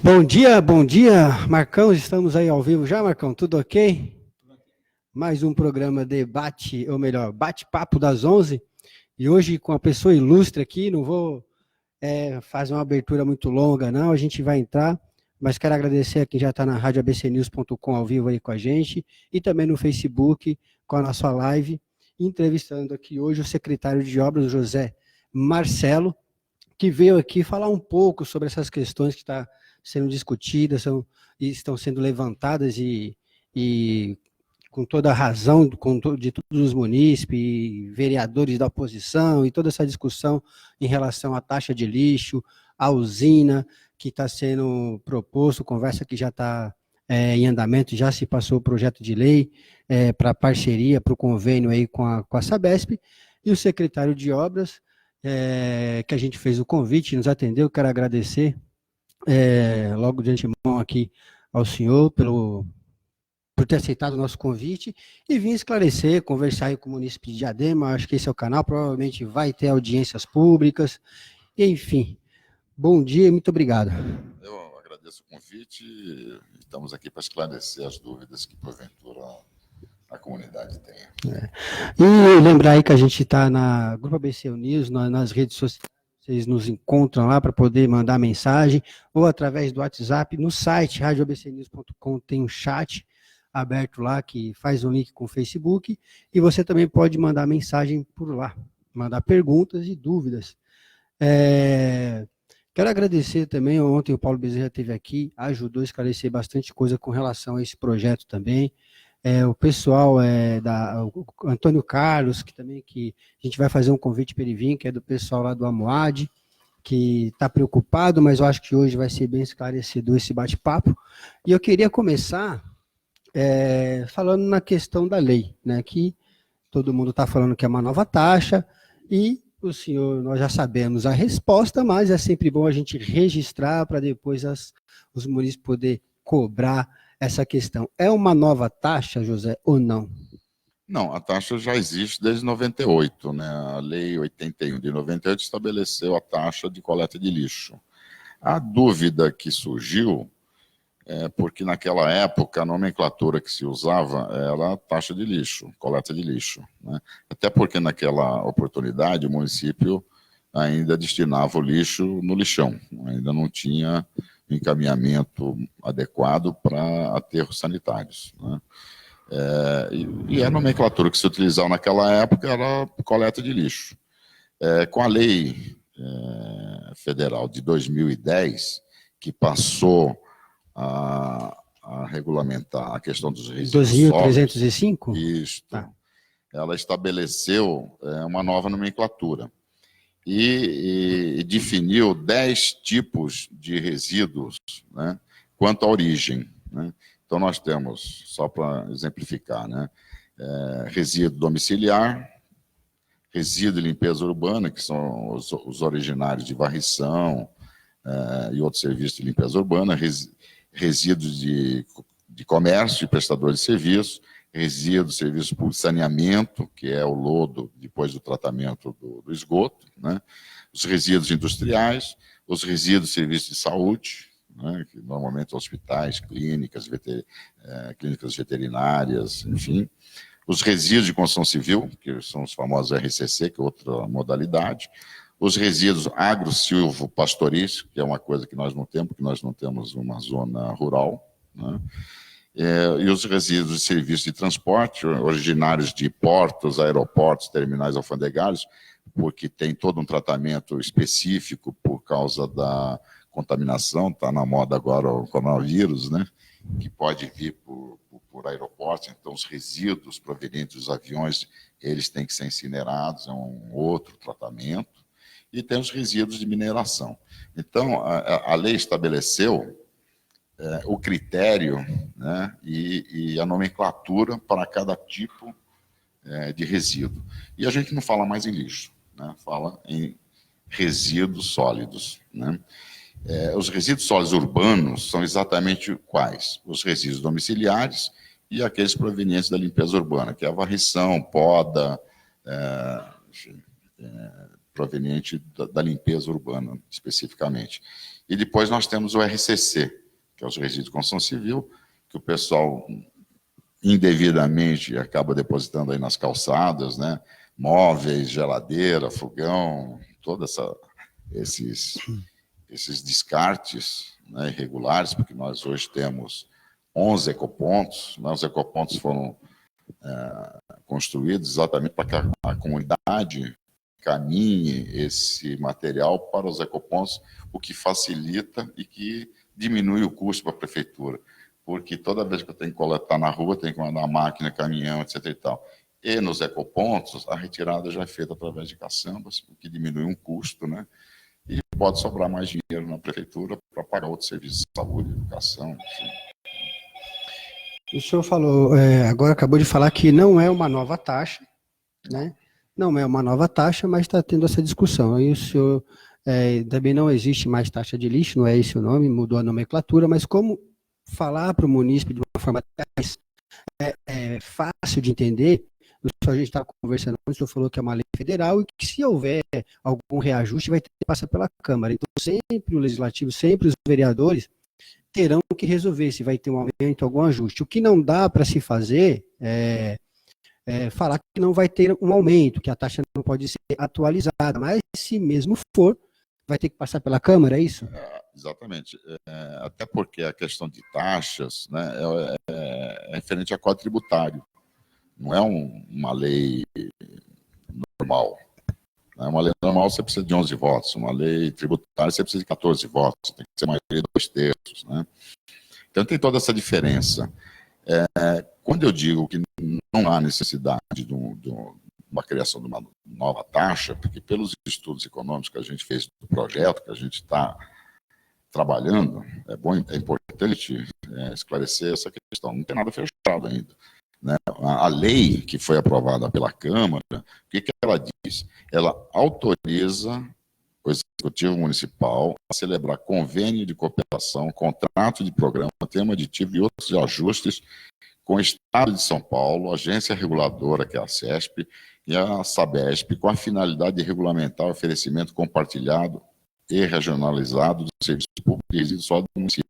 Bom dia, Marcão, estamos aí ao vivo já, Marcão, tudo ok? Mais um programa debate, ou melhor, bate-papo das 11, e hoje com a pessoa ilustre aqui, não vou fazer uma abertura muito longa não, a gente vai entrar, mas quero agradecer a quem já está na rádio abcnews.com ao vivo aí com a gente, e também no Facebook, com a nossa live, entrevistando aqui hoje o secretário de Obras, José Marcelo, que veio aqui falar um pouco sobre essas questões que estão sendo discutidas e estão sendo levantadas e com toda a razão de todos os munícipes, vereadores da oposição e toda essa discussão em relação à taxa de lixo, à usina que está sendo proposto, conversa que já está em andamento, já se passou o projeto de lei para parceria, para o convênio aí com a Sabesp, e o secretário de Obras, que a gente fez o convite, nos atendeu, quero agradecer logo de antemão aqui ao senhor por ter aceitado o nosso convite e vim esclarecer, conversar aí com o município de Diadema, acho que esse é o canal, provavelmente vai ter audiências públicas, enfim. Bom dia e muito obrigado. Eu agradeço o convite, estamos aqui para esclarecer as dúvidas que porventura a comunidade tenha. E lembrar aí que a gente está na Grupo ABC News, nas redes sociais, vocês nos encontram lá para poder mandar mensagem, ou através do WhatsApp, no site radioabcnews.com tem um chat aberto lá que faz um link com o Facebook, e você também pode mandar mensagem por lá, mandar perguntas e dúvidas. Quero agradecer também, ontem o Paulo Bezerra esteve aqui, ajudou a esclarecer bastante coisa com relação a esse projeto também, o pessoal o Antônio Carlos, que a gente vai fazer um convite para ele vir, que é do pessoal lá do Amoad, que está preocupado, mas eu acho que hoje vai ser bem esclarecedor esse bate-papo. E eu queria começar falando na questão da lei, né, que todo mundo está falando que é uma nova taxa, e o senhor, nós já sabemos a resposta, mas é sempre bom a gente registrar para depois os munícipes poderem cobrar essa questão. É uma nova taxa, José, ou não? Não, a taxa já existe desde 98, né? A Lei 81 de 98 estabeleceu a taxa de coleta de lixo. A dúvida que surgiu é porque naquela época a nomenclatura que se usava era taxa de lixo, coleta de lixo, né? Até porque naquela oportunidade o município ainda destinava o lixo no lixão, ainda não tinha encaminhamento adequado para aterros sanitários, né? E a nomenclatura que se utilizava naquela época era coleta de lixo. Com a lei federal de 2010, que passou a regulamentar a questão dos resíduos 2.305? Isto. Tá. Ela estabeleceu uma nova nomenclatura e definiu 10 tipos de resíduos, né, quanto à origem, né? Então, nós temos, só para exemplificar, né, resíduo domiciliar, resíduo de limpeza urbana, que são os originários de varrição e outros serviços de limpeza urbana, resíduos de comércio, de prestadores de serviço, resíduos de serviço por saneamento, que é o lodo depois do tratamento do esgoto, né, os resíduos industriais, os resíduos de serviços de saúde, né, que normalmente hospitais, clínicas veterinárias, enfim. Os resíduos de construção civil, que são os famosos RCC, que é outra modalidade. Os resíduos agro-silvo-pastorício, que é uma coisa que nós não temos, porque nós não temos uma zona rural, né? E os resíduos de serviço de transporte, originários de portos, aeroportos, terminais alfandegários, porque tem todo um tratamento específico por causa da contaminação, está na moda agora o coronavírus, né, que pode vir por aeroportos, então os resíduos provenientes dos aviões, eles têm que ser incinerados, é um outro tratamento, e tem os resíduos de mineração. Então, a lei estabeleceu o critério, né, e a nomenclatura para cada tipo de resíduo. E a gente não fala mais em lixo, né, fala em resíduos sólidos, né? Os resíduos sólidos urbanos são exatamente quais? Os resíduos domiciliares e aqueles provenientes da limpeza urbana, que é a varrição, poda, proveniente da limpeza urbana, especificamente. E depois nós temos o RCC, que é os resíduos de construção civil, que o pessoal indevidamente acaba depositando aí nas calçadas, né? Móveis, geladeira, fogão, todos esses descartes, né, irregulares, porque nós hoje temos 11 ecopontos, né? Os ecopontos foram construídos exatamente para que a comunidade caminhe esse material para os ecopontos, o que facilita e que diminui o custo para a prefeitura, porque toda vez que eu tenho que coletar na rua, tenho que mandar máquina, caminhão, etc. e tal. E nos ecopontos, a retirada já é feita através de caçambas, o que diminui um custo, né? E pode sobrar mais dinheiro na prefeitura para pagar outros serviços de saúde, educação, enfim. O senhor falou, agora acabou de falar que não é uma nova taxa, né? Não é uma nova taxa, mas está tendo essa discussão. Aí o senhor também não existe mais taxa de lixo, não é esse o nome, mudou a nomenclatura, mas como falar para o munícipe de uma forma mais fácil de entender, a gente estava conversando, o senhor falou que é uma lei federal e que se houver algum reajuste vai ter que passar pela Câmara. Então sempre o Legislativo, sempre os vereadores terão que resolver se vai ter um aumento, algum ajuste. O que não dá para se fazer falar que não vai ter um aumento, que a taxa não pode ser atualizada, mas se mesmo for, vai ter que passar pela Câmara, é isso? Exatamente. Até porque a questão de taxas, né, é referente a Código Tributário. Não é uma lei normal. Uma lei normal você precisa de 11 votos, uma lei tributária você precisa de 14 votos, tem que ser maioria de 2/3. Né? Então tem toda essa diferença. Quando eu digo que não há necessidade de uma criação de uma nova taxa, porque pelos estudos econômicos que a gente fez do projeto, que a gente está trabalhando, é importante esclarecer essa questão. Não tem nada fechado ainda. Né? A lei que foi aprovada pela Câmara, o que ela diz? Ela autoriza o Executivo Municipal a celebrar convênio de cooperação, contrato de programa, tema aditivo e outros ajustes com o Estado de São Paulo, a agência reguladora, que é a CESP, e a SABESP, com a finalidade de regulamentar o oferecimento compartilhado e regionalizado do serviço público de resíduos sólidos do município.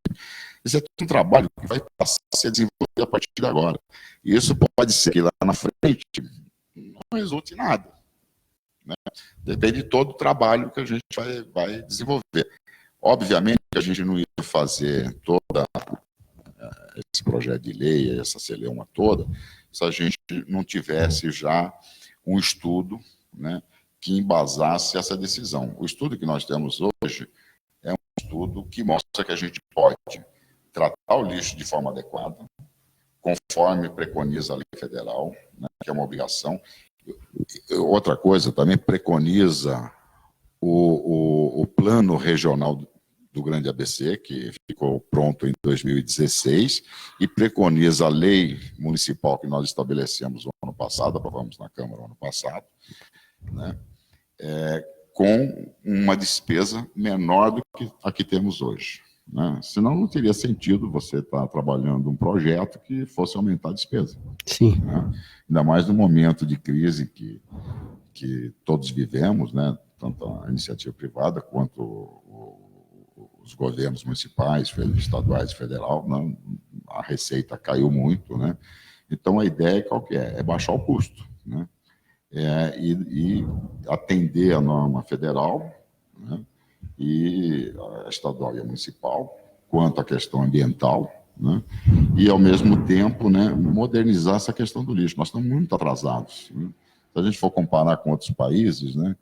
Isso é um trabalho que vai passar a ser desenvolvido a partir de agora. E isso pode ser que lá na frente não resulte em nada. Né? Depende de todo o trabalho que a gente vai desenvolver. Obviamente que a gente não ia fazer todo esse projeto de lei, essa celeuma toda, se a gente não tivesse já um estudo, né, que embasasse essa decisão. O estudo que nós temos hoje é um estudo que mostra que a gente pode tratar o lixo de forma adequada, conforme preconiza a lei federal, né, que é uma obrigação. Outra coisa, também preconiza o plano regional do Grande ABC, que ficou pronto em 2016, e preconiza a lei municipal que nós estabelecemos no ano passado, aprovamos na Câmara no ano passado, né, com uma despesa menor do que a que temos hoje. Né? Senão não teria sentido você estar trabalhando um projeto que fosse aumentar a despesa. Sim. Né? Ainda mais no momento de crise que todos vivemos, né? Tanto a iniciativa privada quanto os governos municipais, estaduais e federal, né? A receita caiu muito. Né? Então a ideia qual que é? É baixar o custo. Né? E atender a norma federal, né? E a estadual e a municipal, quanto à questão ambiental, né? E, ao mesmo tempo, né, modernizar essa questão do lixo. Nós estamos muito atrasados. Né? Se a gente for comparar com outros países, né,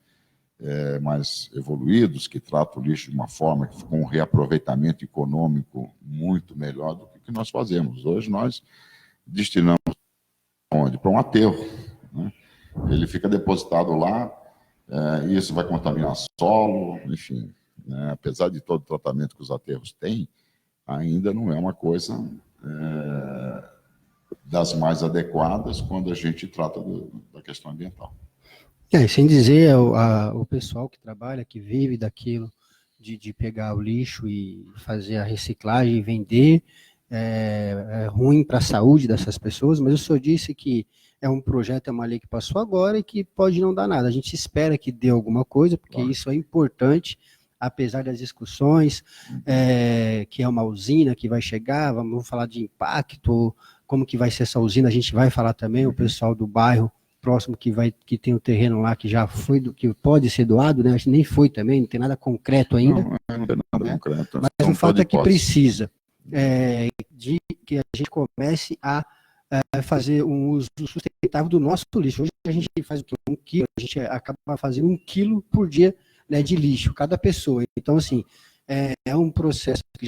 mais evoluídos, que tratam o lixo de uma forma, com um reaproveitamento econômico muito melhor do que o que nós fazemos. Hoje nós destinamos onde? Para um aterro. Né? Ele fica depositado lá, e isso vai contaminar solo, enfim. Né? Apesar de todo o tratamento que os aterros têm, ainda não é uma coisa das mais adequadas quando a gente trata da questão ambiental. Sem dizer o pessoal que trabalha, que vive daquilo, de pegar o lixo e fazer a reciclagem e vender, é ruim para a saúde dessas pessoas, mas o senhor disse que é um projeto, é uma lei que passou agora e que pode não dar nada. A gente espera que dê alguma coisa, porque claro, isso é importante. apesar das discussões, que é uma usina que vai chegar, vamos falar de impacto, como que vai ser essa usina, a gente vai falar também, o pessoal do bairro próximo que tem o terreno lá que já foi, que pode ser doado, né? Acho que nem foi também, não tem nada concreto ainda. Não tem nada concreto. Mas o fato é que precisa de que a gente comece a fazer um uso sustentável do nosso lixo. Hoje a gente faz o quê? 1 quilo, a gente acaba fazendo 1 quilo por dia, né, de lixo, cada pessoa. Então, assim, é um processo que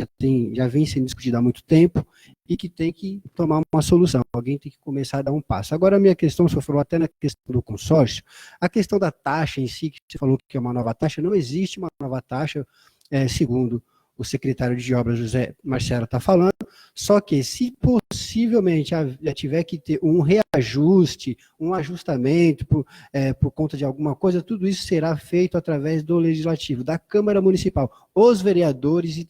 já vem sendo discutido há muito tempo e que tem que tomar uma solução. Alguém tem que começar a dar um passo. Agora, a minha questão, o senhor falou até na questão do consórcio, a questão da taxa em si, que você falou que é uma nova taxa, não existe uma nova taxa, segundo o secretário de Obras, José Marcelo, está falando, só que se possivelmente tiver que ter um reajuste, um ajustamento por conta de alguma coisa, tudo isso será feito através do Legislativo, da Câmara Municipal. Os vereadores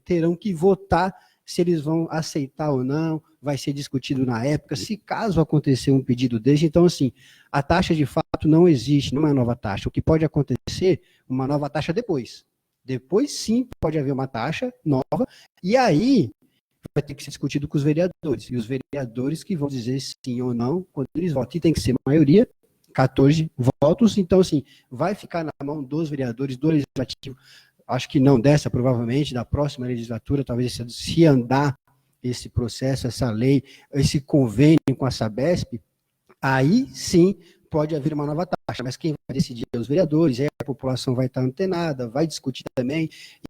terão que votar se eles vão aceitar ou não, vai ser discutido na época, se caso acontecer um pedido desse. Então, assim, a taxa de fato não existe, não é uma nova taxa. O que pode acontecer, uma nova taxa depois. Depois, sim, pode haver uma taxa nova, e aí vai ter que ser discutido com os vereadores. E os vereadores que vão dizer sim ou não quando eles votam. E tem que ser maioria, 14 votos. Então, assim, vai ficar na mão dos vereadores, do Legislativo. Acho que não dessa, provavelmente, da próxima legislatura, talvez se andar esse processo, essa lei, esse convênio com a Sabesp, aí sim pode haver uma nova taxa, mas quem vai decidir é os vereadores, aí a população vai estar antenada, vai discutir também,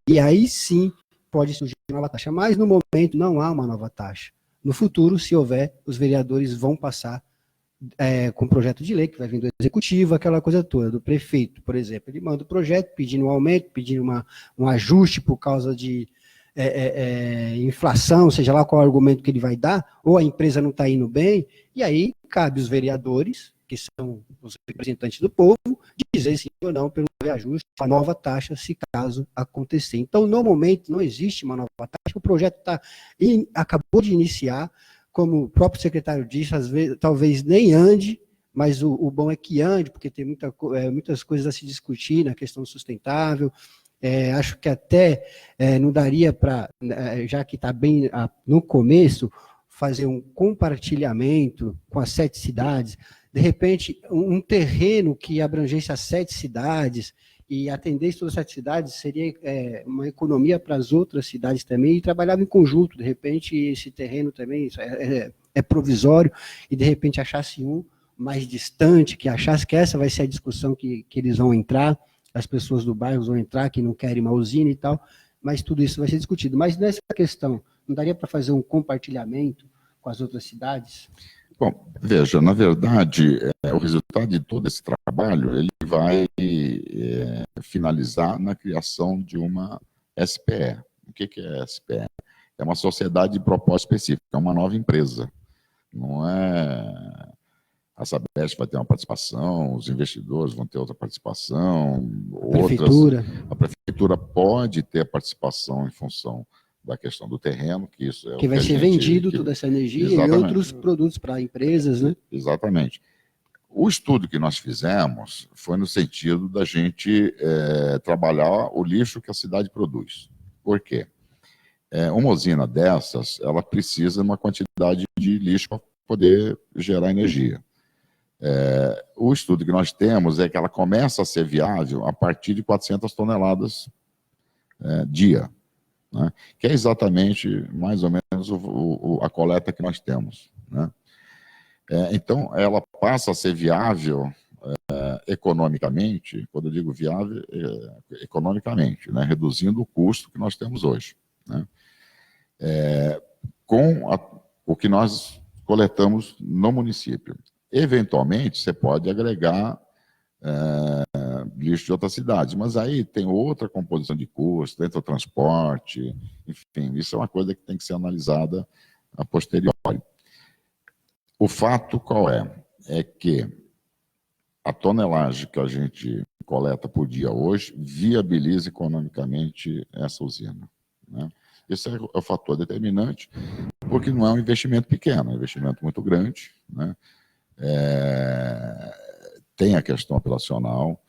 e aí sim pode surgir uma nova taxa. Mas no momento não há uma nova taxa. No futuro, se houver, os vereadores vão passar com projeto de lei, que vai vir do executivo, aquela coisa toda, do prefeito, por exemplo. Ele manda o projeto pedindo um aumento, pedindo um ajuste por causa de inflação, seja lá qual é o argumento que ele vai dar, ou a empresa não está indo bem, e aí cabe os vereadores, que são os representantes do povo, dizer sim ou não pelo reajuste, a nova taxa, se caso acontecer. Então, no momento, não existe uma nova taxa, o projeto acabou de iniciar, como o próprio secretário disse, às vezes, talvez nem ande, mas o bom é que ande, porque tem muitas coisas a se discutir na questão sustentável. Acho que até não daria para, já que está bem no começo, fazer um compartilhamento com as 7 cidades, de repente, um terreno que abrangesse as 7 cidades e atendesse todas as 7 cidades, seria uma economia para as outras cidades também, e trabalhava em conjunto. De repente, esse terreno também é provisório, e de repente achasse um mais distante, que achasse que essa vai ser a discussão que eles vão entrar, as pessoas do bairro vão entrar, que não querem uma usina e tal, mas tudo isso vai ser discutido. Mas nessa questão, não daria para fazer um compartilhamento com as outras cidades? Bom, veja, na verdade, o resultado de todo esse trabalho, ele vai finalizar na criação de uma SPE. O que é SPE? É uma sociedade de propósito específico, é uma nova empresa. Não é... A Sabesp vai ter uma participação, os investidores vão ter outra participação, a prefeitura pode ter participação em função da questão do terreno, que isso é que vai ser vendido toda essa energia e outros produtos para empresas, né? Exatamente. O estudo que nós fizemos foi no sentido da gente trabalhar o lixo que a cidade produz. Por quê? Uma usina dessas, ela precisa de uma quantidade de lixo para poder gerar energia. O estudo que nós temos é que ela começa a ser viável a partir de 400 toneladas dia, né? Que é exatamente, mais ou menos, a coleta que nós temos, né? Então, ela passa a ser viável economicamente, quando eu digo viável, economicamente, né? Reduzindo o custo que nós temos hoje, né? Com o que nós coletamos no município. Eventualmente, você pode agregar lixo de outras cidades, mas aí tem outra composição de custo, entra o transporte, enfim, isso é uma coisa que tem que ser analisada a posteriori. O fato qual é? É que a tonelagem que a gente coleta por dia hoje viabiliza economicamente essa usina, né? Esse é o fator determinante, porque não é um investimento pequeno, é um investimento muito grande, né? Tem a questão operacional,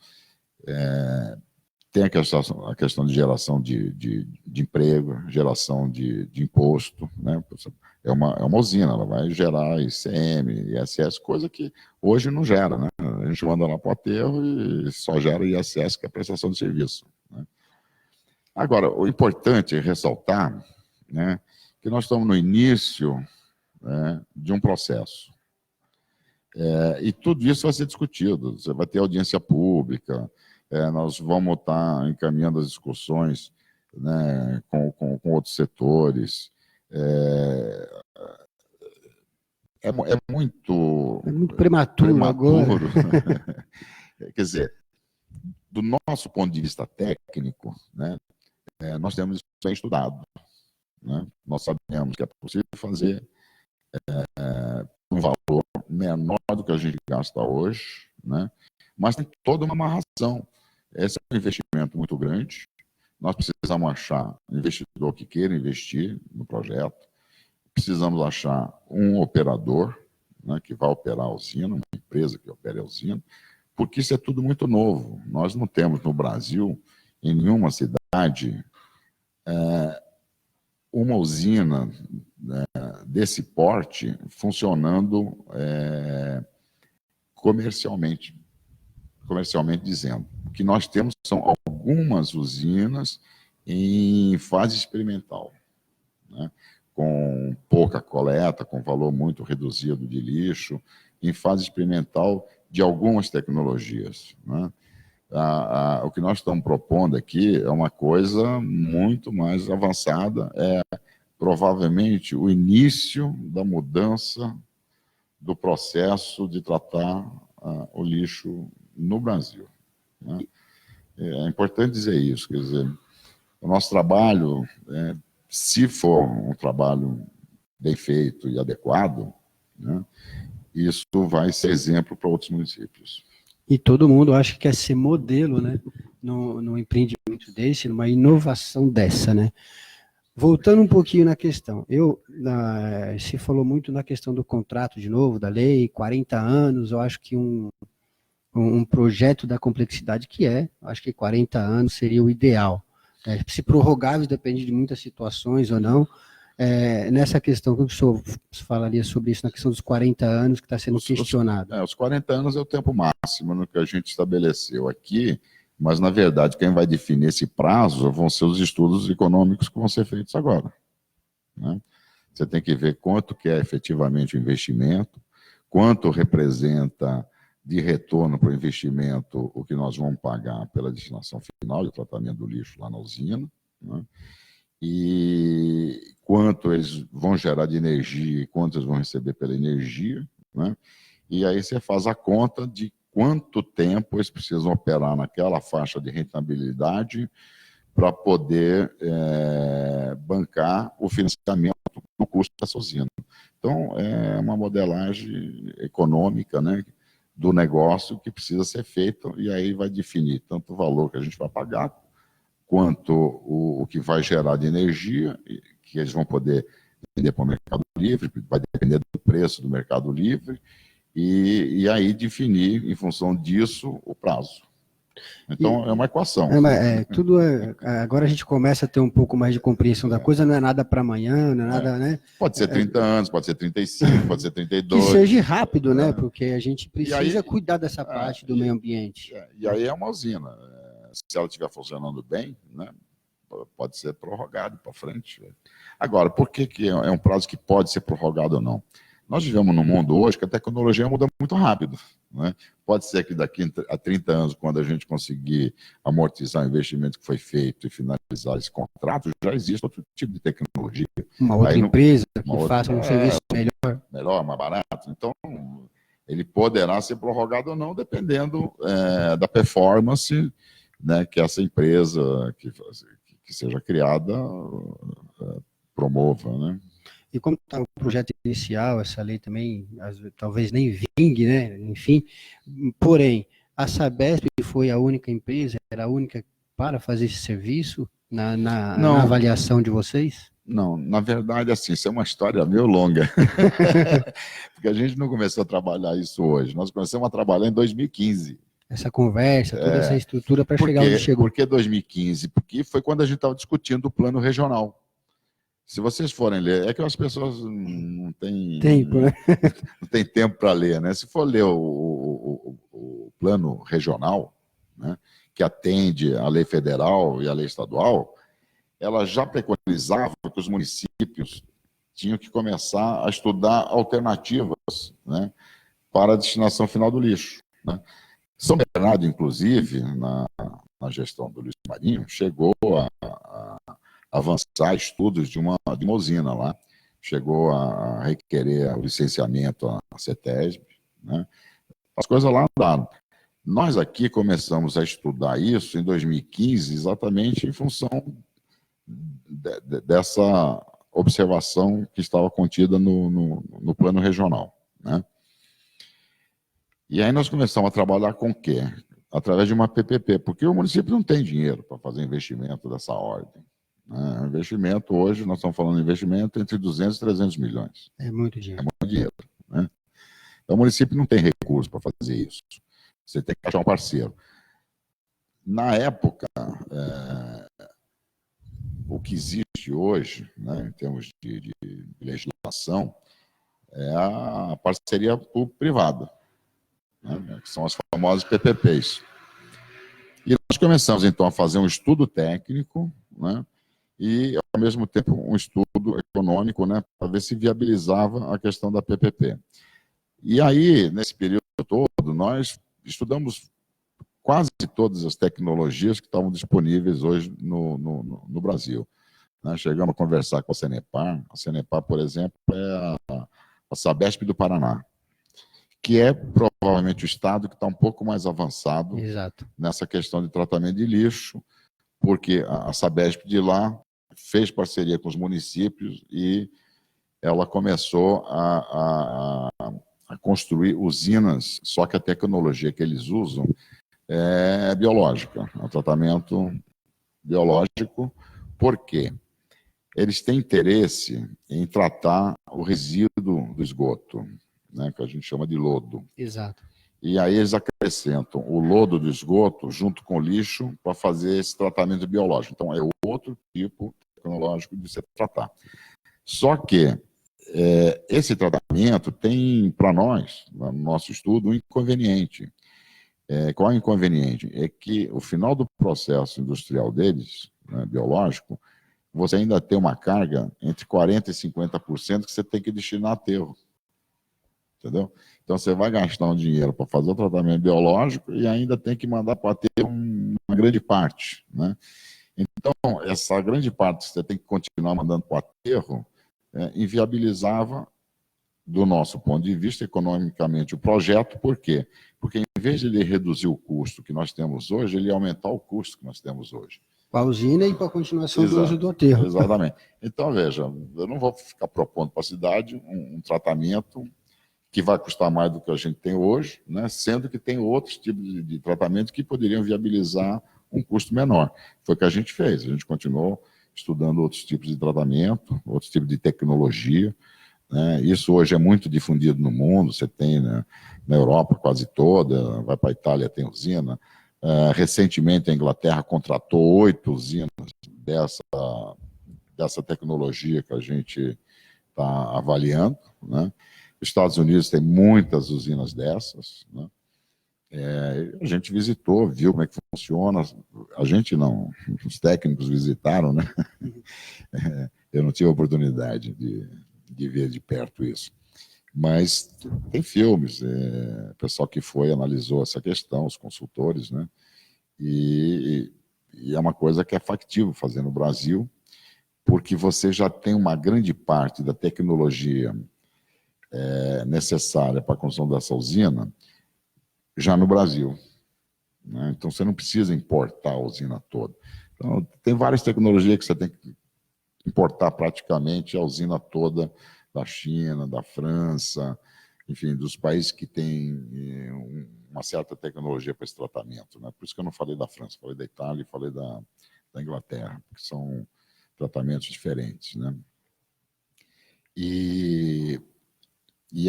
tem a questão de geração de emprego, geração de imposto, né? É uma usina, ela vai gerar ICM, ISS, coisa que hoje não gera, né? A gente manda lá para o aterro e só gera ISS, que é a prestação de serviço, né? Agora, o importante é ressaltar, né, que nós estamos no início, né, de um processo. E tudo isso vai ser discutido, você vai ter audiência pública, nós vamos estar encaminhando as discussões, né, com outros setores. É muito prematuro agora. Quer dizer, do nosso ponto de vista técnico, né, nós temos isso bem estudado, né? Nós sabemos que é possível fazer um valor menor do que a gente gasta hoje, né? Mas tem toda uma amarração. Esse é um investimento muito grande. Nós precisamos achar um investidor que queira investir no projeto. Precisamos achar um operador, né, que vai operar a usina, uma empresa que opere a usina, porque isso é tudo muito novo. Nós não temos no Brasil, em nenhuma cidade, uma usina, né, desse porte funcionando comercialmente dizendo. O que nós temos são algumas usinas em fase experimental, né, com pouca coleta, com valor muito reduzido de lixo, em fase experimental de algumas tecnologias, né? O que nós estamos propondo aqui é uma coisa muito mais avançada, provavelmente o início da mudança do processo de tratar o lixo no Brasil, né? É importante dizer isso, quer dizer, o nosso trabalho, se for um trabalho bem feito e adequado, né, isso vai ser exemplo para outros municípios. E todo mundo acha que quer ser modelo, né, no empreendimento desse, numa inovação dessa, né? Voltando um pouquinho na questão, se falou muito na questão do contrato de novo, da lei, 40 anos, eu acho que um projeto da complexidade acho que 40 anos seria o ideal. Se prorrogável, depende de muitas situações ou não. Nessa questão, o que o senhor falaria sobre isso, na questão dos 40 anos que está sendo questionado? Os 40 anos é o tempo máximo no que a gente estabeleceu aqui, mas, na verdade, quem vai definir esse prazo vão ser os estudos econômicos que vão ser feitos agora, né? Você tem que ver quanto que é efetivamente o investimento, quanto representa de retorno para o investimento o que nós vamos pagar pela destinação final de tratamento do lixo lá na usina, né? E quanto eles vão gerar de energia e quanto eles vão receber pela energia, né? E aí você faz a conta de quanto tempo eles precisam operar naquela faixa de rentabilidade para poder bancar o financiamento do custo dessa usina. Então, é uma modelagem econômica, né, do negócio que precisa ser feito, e aí vai definir tanto o valor que a gente vai pagar, quanto o que vai gerar de energia, que eles vão poder vender para o Mercado Livre, vai depender do preço do Mercado Livre, e aí definir, em função disso, o prazo. Então, é uma equação. Agora a gente começa a ter um pouco mais de compreensão da coisa, não é nada para amanhã, não é nada, né? Pode ser 30 anos, pode ser 35, pode ser 32. Que seja rápido, né? Porque a gente precisa cuidar dessa parte do meio ambiente. E aí é uma usina. Se ela estiver funcionando bem, né, pode ser prorrogado para frente. Agora, por que é um prazo que pode ser prorrogado ou não? Nós vivemos num mundo hoje que a tecnologia muda muito rápido, né? Pode ser que daqui a 30 anos, quando a gente conseguir amortizar o investimento que foi feito e finalizar esse contrato, já existe outro tipo de tecnologia. Uma outra empresa que faça um serviço melhor. Melhor, mais barato. Então, ele poderá ser prorrogado ou não, dependendo da performance, né, que essa empresa que seja criada promova, né? E como está o projeto inicial, essa lei também, talvez nem vingue, né? Enfim, porém, a Sabesp foi a única empresa, era a única para fazer esse serviço na avaliação de vocês? Não, na verdade, assim, isso é uma história meio longa. Porque a gente não começou a trabalhar isso hoje, nós começamos a trabalhar em 2015. essa conversa, toda essa estrutura para chegar onde chegou. Por que 2015? Porque foi quando a gente estava discutindo o plano regional. Se vocês forem ler, é que as pessoas não têm Tempo, né? não tem tempo para ler, né? Se for ler o plano regional, né, que atende à lei federal e à lei estadual, ela já preconizava que os municípios tinham que começar a estudar alternativas, né, para a destinação final do lixo, né? São Bernardo, inclusive, na gestão do Luiz Marinho, chegou a avançar estudos de uma usina lá, chegou a requerer o licenciamento à CETESB, né? As coisas lá andaram. Nós aqui começamos a estudar isso em 2015, exatamente em função dessa observação que estava contida no plano regional, né? E aí nós começamos a trabalhar com o quê? Através de uma PPP, porque o município não tem dinheiro para fazer investimento dessa ordem, né? Investimento hoje, nós estamos falando de investimento entre 200 e 300 milhões. É muito dinheiro. É muito dinheiro, né? Então o município não tem recurso para fazer isso. Você tem que achar um parceiro. Na época, o que existe hoje, né, em termos de legislação, é a parceria público-privada, né, que são as famosas PPPs. E nós começamos, então, a fazer um estudo técnico, né, e, ao mesmo tempo, um estudo econômico, né, para ver se viabilizava a questão da PPP. E aí, nesse período todo, nós estudamos quase todas as tecnologias que estavam disponíveis hoje no Brasil, né? Chegamos a conversar com a Sanepar. A Sanepar, por exemplo, é a Sabesp do Paraná, que é provavelmente o estado que está um pouco mais avançado. Exato. Nessa questão de tratamento de lixo, porque a Sabesp de lá fez parceria com os municípios e ela começou a construir usinas, só que a tecnologia que eles usam é biológica, é um tratamento biológico. Por quê? Eles têm interesse em tratar o resíduo do esgoto, né, que a gente chama de lodo. Exato. E aí eles acrescentam o lodo do esgoto junto com o lixo para fazer esse tratamento biológico. Então, é outro tipo tecnológico de se tratar. Só que esse tratamento tem, para nós, no nosso estudo, um inconveniente. Qual é o inconveniente? É que o final do processo industrial deles, né, biológico, você ainda tem uma carga entre 40% e 50% que você tem que destinar a aterro. Entendeu? Então, você vai gastar um dinheiro para fazer o tratamento biológico e ainda tem que mandar para aterro uma grande parte, né? Então, essa grande parte que você tem que continuar mandando para o aterro inviabilizava, do nosso ponto de vista, economicamente, o projeto. Por quê? Porque, em vez de ele reduzir o custo que nós temos hoje, ele ia aumentar o custo que nós temos hoje. Para a usina e para a continuação do uso do aterro. Exatamente. Então, veja, eu não vou ficar propondo para a cidade um tratamento que vai custar mais do que a gente tem hoje, né, sendo que tem outros tipos de tratamento que poderiam viabilizar um custo menor. Foi o que a gente fez. A gente continuou estudando outros tipos de tratamento, outros tipos de tecnologia, né? Isso hoje é muito difundido no mundo. Você tem, né, na Europa quase toda, vai para a Itália, tem usina. Recentemente, a Inglaterra contratou 8 usinas dessa tecnologia que a gente está avaliando, né? Os Estados Unidos tem muitas usinas dessas, né? A gente visitou, viu como é que funciona. A gente não, os técnicos visitaram, né? Eu não tive a oportunidade de ver de perto isso. Mas tem filmes, o pessoal que foi analisou essa questão, os consultores, né? E é uma coisa que é factível fazer no Brasil, porque você já tem uma grande parte da tecnologia necessária para a construção dessa usina já no Brasil, né? Então você não precisa importar a usina toda. Então, tem várias tecnologias que você tem que importar praticamente a usina toda da China, da França, enfim, dos países que têm uma certa tecnologia para esse tratamento, né? Por isso que eu não falei da França, falei da Itália e falei da Inglaterra, que são tratamentos diferentes, né? E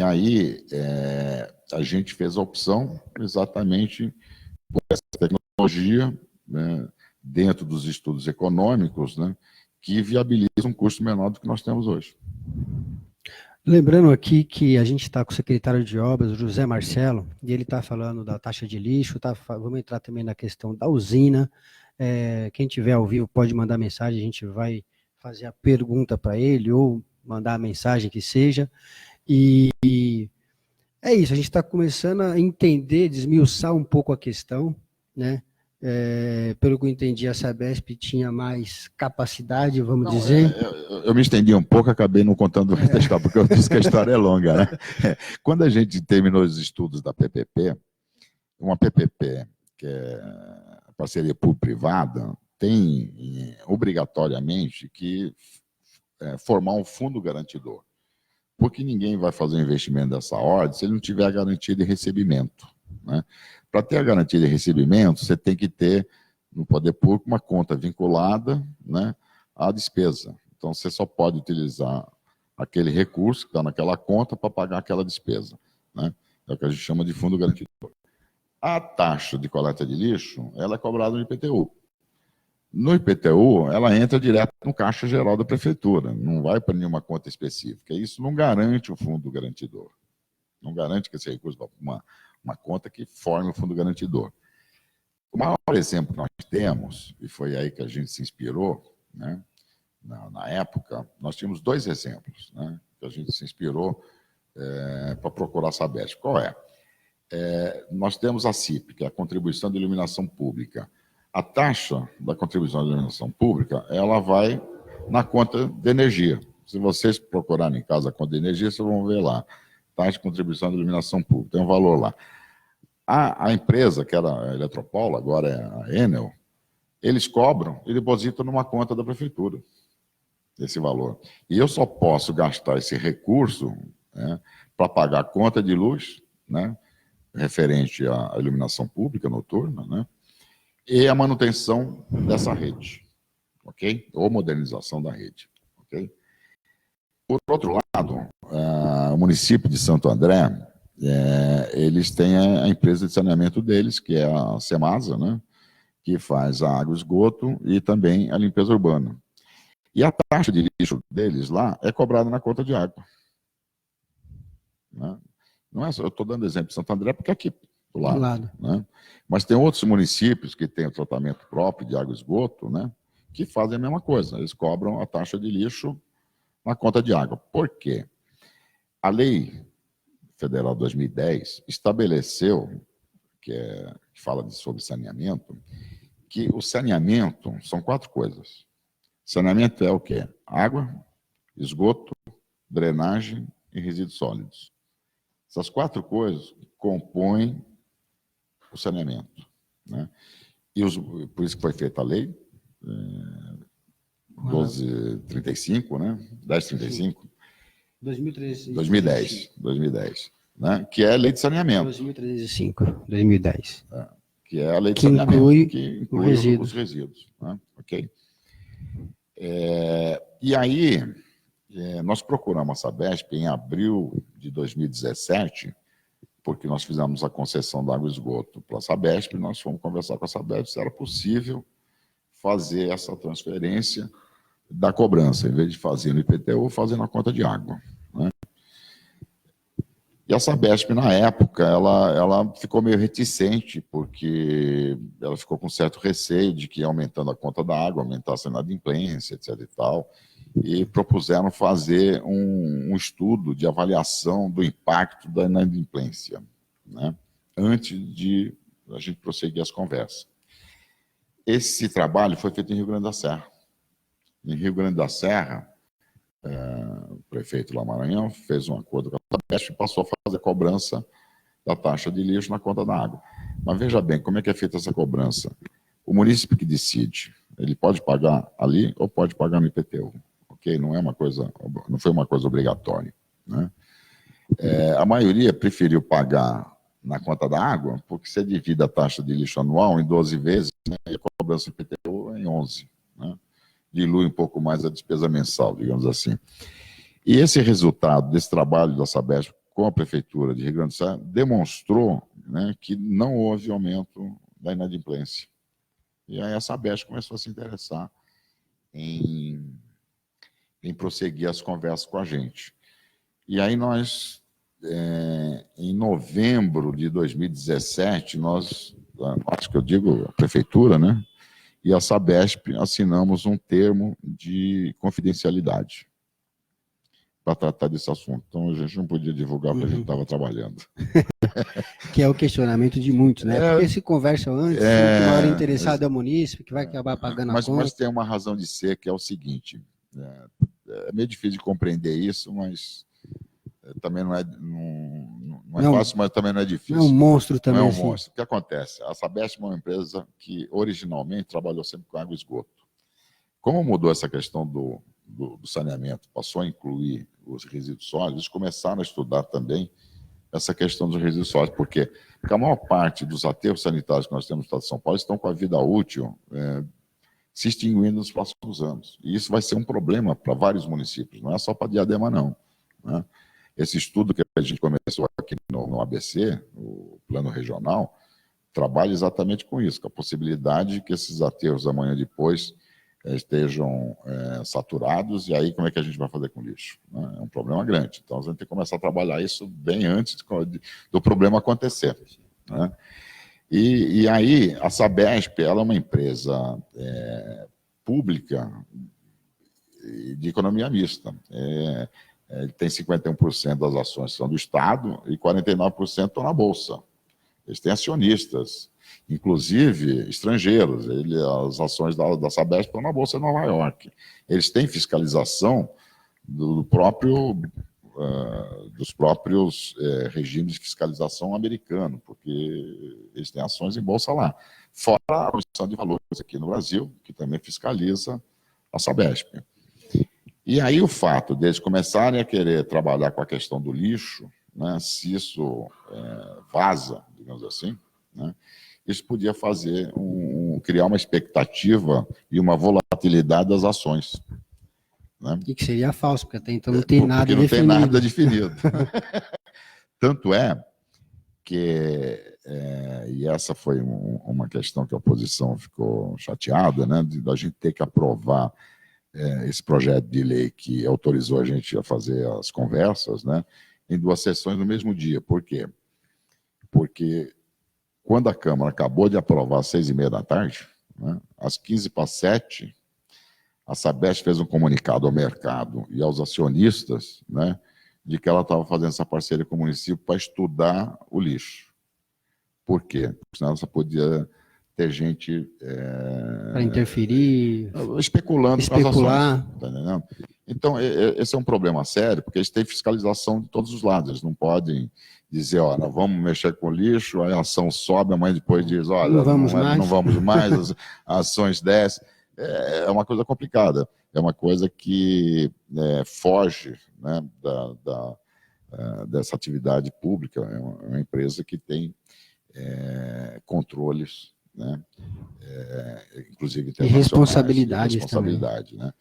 aí a gente fez a opção exatamente tecnologia, né, dentro dos estudos econômicos, né, que viabiliza um custo menor do que nós temos hoje. Lembrando aqui que a gente está com o secretário de obras, o José Marcelo, e ele está falando da taxa de lixo, vamos entrar também na questão da usina. Quem tiver ao vivo pode mandar mensagem, a gente vai fazer a pergunta para ele, ou mandar a mensagem que seja. E é isso, a gente está começando a entender, desmiuçar um pouco a questão, né? Pelo que eu entendi, a Sabesp tinha mais capacidade, vamos dizer. Eu me estendi um pouco, acabei não contando a história, porque eu disse que a história é longa, né? Quando a gente terminou os estudos da PPP, uma PPP, que é parceria público-privada, tem obrigatoriamente que formar um fundo garantidor, porque ninguém vai fazer um investimento dessa ordem se ele não tiver a garantia de recebimento, né? Para ter a garantia de recebimento, você tem que ter, no poder público, uma conta vinculada, né, à despesa. Então, você só pode utilizar aquele recurso que está naquela conta para pagar aquela despesa, né? É o que a gente chama de fundo garantidor. A taxa de coleta de lixo, ela é cobrada no IPTU. No IPTU, ela entra direto no Caixa Geral da Prefeitura, não vai para nenhuma conta específica. Isso não garante o fundo garantidor. Não garante que esse recurso vá para uma conta que forme o fundo garantidor. O maior exemplo que nós temos, e foi aí que a gente se inspirou, né, na época, nós tínhamos dois exemplos, né, que a gente se inspirou para procurar a Sabesp. Qual é? Nós temos a CIP, que é a Contribuição de Iluminação Pública. A taxa da contribuição de iluminação pública, ela vai na conta de energia. Se vocês procurarem em casa a conta de energia, vocês vão ver lá. Taxa de contribuição de iluminação pública, tem um valor lá. A empresa, que era a Eletropaulo, agora é a Enel, eles cobram e depositam numa conta da prefeitura esse valor. E eu só posso gastar esse recurso, né, para pagar a conta de luz, né, referente à iluminação pública noturna, né, e a manutenção dessa rede, ok? Ou modernização da rede, ok? Por outro lado, o município de Santo André, eles têm a empresa de saneamento deles, que é a Semasa, né, que faz a água e esgoto e também a limpeza urbana. E a taxa de lixo deles lá é cobrada na conta de água, né? Não é só, eu estou dando exemplo de Santo André porque é aqui do lado. Né? Mas tem outros municípios que têm o tratamento próprio de água e esgoto, né, que fazem a mesma coisa. Eles cobram a taxa de lixo na conta de água. Por quê? A Lei Federal 2010 estabeleceu, que fala sobre saneamento, que o saneamento são 4 coisas. Saneamento é o quê? Água, esgoto, drenagem e resíduos sólidos. Essas 4 coisas compõem o saneamento, né? E por isso que foi feita a lei 1235, né? 1035. 2010, né? Que é a lei de saneamento. 2010. Que é a lei de saneamento, que inclui os resíduos, né? Ok? E aí, nós procuramos a Sabesp em abril de 2017, porque nós fizemos a concessão da água e esgoto para a Sabesp, e nós fomos conversar com a Sabesp se era possível fazer essa transferência da cobrança, em vez de fazer no IPTU, fazer na conta de água, né? E a Sabesp, na época, ela ficou meio reticente, porque ela ficou com certo receio de que, aumentando a conta da água, aumentasse a inadimplência, etc. e tal, e propuseram fazer um estudo de avaliação do impacto da inadimplência, né, antes de a gente prosseguir as conversas. Esse trabalho foi feito em Rio Grande da Serra. Em Rio Grande da Serra, o prefeito lá Maranhão fez um acordo com a Sabesp e passou a fazer a cobrança da taxa de lixo na conta da água. Mas veja bem, como é que é feita essa cobrança? O município que decide, ele pode pagar ali ou pode pagar no IPTU, ok? Não foi uma coisa obrigatória, né? A maioria preferiu pagar na conta da água, porque você divide a taxa de lixo anual em 12 vezes, né, e a cobrança do IPTU é em 11, né? Dilui um pouco mais a despesa mensal, digamos assim. E esse resultado desse trabalho da Sabesp com a Prefeitura de Rio Grande do Sul demonstrou, né, que não houve aumento da inadimplência. E aí a Sabesp começou a se interessar em prosseguir as conversas com a gente. E aí nós, em novembro de 2017, nós, acho que eu digo a prefeitura, né, e a Sabesp assinamos um termo de confidencialidade para tratar desse assunto. Então a gente não podia divulgar porque a gente estava trabalhando. Que é o questionamento de muitos, né? Porque se conversa antes, que o maior interessado é o município, que vai acabar pagando a conta. Mas tem uma razão de ser, que é o seguinte, é meio difícil de compreender isso, mas também não é fácil, mas também não é difícil. Não é um monstro também. Não é um assim. monstro. O que acontece? A Sabesp é uma empresa que originalmente trabalhou sempre com água e esgoto. Como mudou essa questão do saneamento, passou a incluir os resíduos sólidos, eles começaram a estudar também essa questão dos resíduos sólidos. Por quê? Porque a maior parte dos aterros sanitários que nós temos no estado de São Paulo estão com a vida útil se extinguindo nos próximos anos. E isso vai ser um problema para vários municípios, não é só para Diadema, não. Né? Esse estudo que a gente começou aqui no ABC, o Plano Regional, trabalha exatamente com isso, com a possibilidade de que esses aterros amanhã depois estejam saturados, e aí como é que a gente vai fazer com o lixo? Né? É um problema grande. Então, a gente tem que começar a trabalhar isso bem antes do problema acontecer. Né? E aí, a Sabesp, ela é uma empresa pública de economia mista. Tem 51% das ações que são do Estado e 49% estão na Bolsa. Eles têm acionistas, inclusive estrangeiros. As ações da Sabesp estão na Bolsa de Nova York. Eles têm fiscalização dos próprios regimes de fiscalização americano, porque eles têm ações em bolsa lá. Fora a Comissão de Valores aqui no Brasil, que também fiscaliza a Sabesp. E aí o fato deles começarem a querer trabalhar com a questão do lixo, né, se isso vaza, digamos assim, né, isso podia criar uma expectativa e uma volatilidade das ações. Né? E que seria falso, porque até então não tem nada definido. Porque não tem nada definido. Tanto é que, e essa foi uma questão que a oposição ficou chateada, né, da gente ter que aprovar esse projeto de lei que autorizou a gente a fazer as conversas, né, em 2 sessões no mesmo dia. Por quê? Porque quando a Câmara acabou de aprovar às 6h30, né, às 6:45, a Sabesp fez um comunicado ao mercado e aos acionistas, né, de que ela estava fazendo essa parceria com o município para estudar o lixo. Por quê? Porque senão ela só podia ter gente para interferir, especulando com as especular. ações. Tá entendendo? Então, esse é um problema sério, porque eles têm fiscalização de todos os lados. Eles não podem dizer, ó, nós vamos mexer com o lixo, aí a ação sobe, a mãe depois diz, olha, não vamos mais, as ações descem. É uma coisa complicada. É uma coisa que foge, né, dessa atividade pública. É uma empresa que tem controles, né, inclusive internacionais. E responsabilidade também. Né?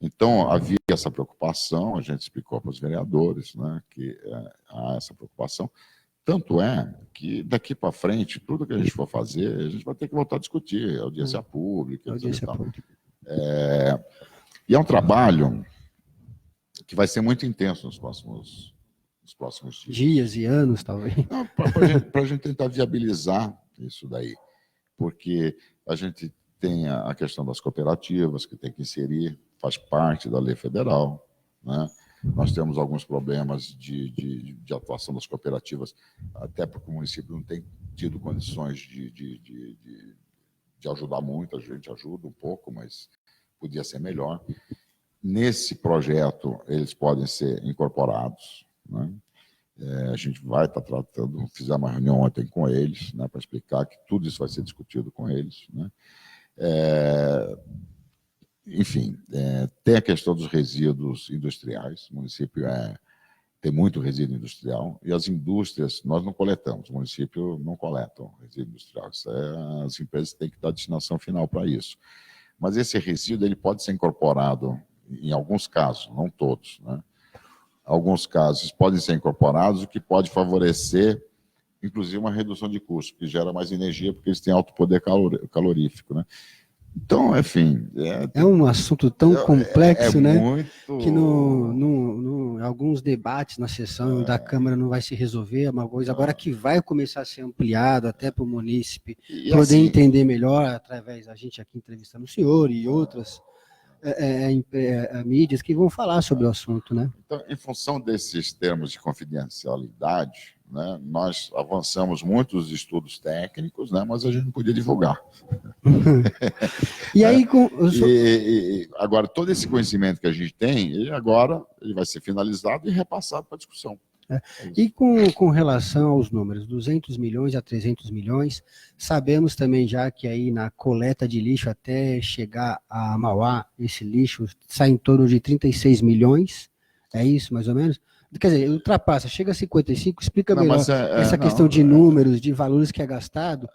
Então, havia essa preocupação, a gente explicou para os vereadores, né, que há essa preocupação. Tanto é que, daqui para frente, tudo que a gente for fazer, a gente vai ter que voltar a discutir, audiência pública. Audiência pública. E é um trabalho que vai ser muito intenso nos próximos dias. Dias e anos, talvez. Para a gente tentar viabilizar isso daí. Porque a gente tem a questão das cooperativas, que tem que inserir, faz parte da lei federal, né? Nós temos alguns problemas de atuação das cooperativas, até porque o município não tem tido condições de ajudar muito, a gente ajuda um pouco, mas podia ser melhor. Nesse projeto, eles podem ser incorporados, né? A gente vai estar tratando, fizemos uma reunião ontem com eles, né, para explicar que tudo isso vai ser discutido com eles. Né? Enfim, tem a questão dos resíduos industriais. O município tem muito resíduo industrial e as indústrias, nós não coletamos, o município não coleta resíduo industrial. As empresas têm que dar destinação final para isso. Mas esse resíduo ele pode ser incorporado, em alguns casos, não todos, né? Alguns casos podem ser incorporados, o que pode favorecer inclusive uma redução de custo, que gera mais energia, porque eles têm alto poder calorífico, né? Então, enfim... É um assunto tão complexo, né? Muito... Que alguns debates na sessão da Câmara não vai se resolver, é uma coisa agora que vai começar a ser ampliado até para o munícipe poder assim, entender melhor, através da gente aqui entrevistando o senhor e outras mídias que vão falar sobre o assunto, né? Então, em função desses termos de confidencialidade, né, nós avançamos muito os estudos técnicos, né, mas a gente não podia divulgar. E aí, agora, todo esse conhecimento que a gente tem, agora ele vai ser finalizado e repassado para discussão. E com relação aos números, 200 milhões a 300 milhões, sabemos também já que aí na coleta de lixo até chegar a Mauá, esse lixo sai em torno de 36 milhões, é isso mais ou menos? Quer dizer, ultrapassa, chega a 55, explica melhor essa questão de números, de valores que é gastado,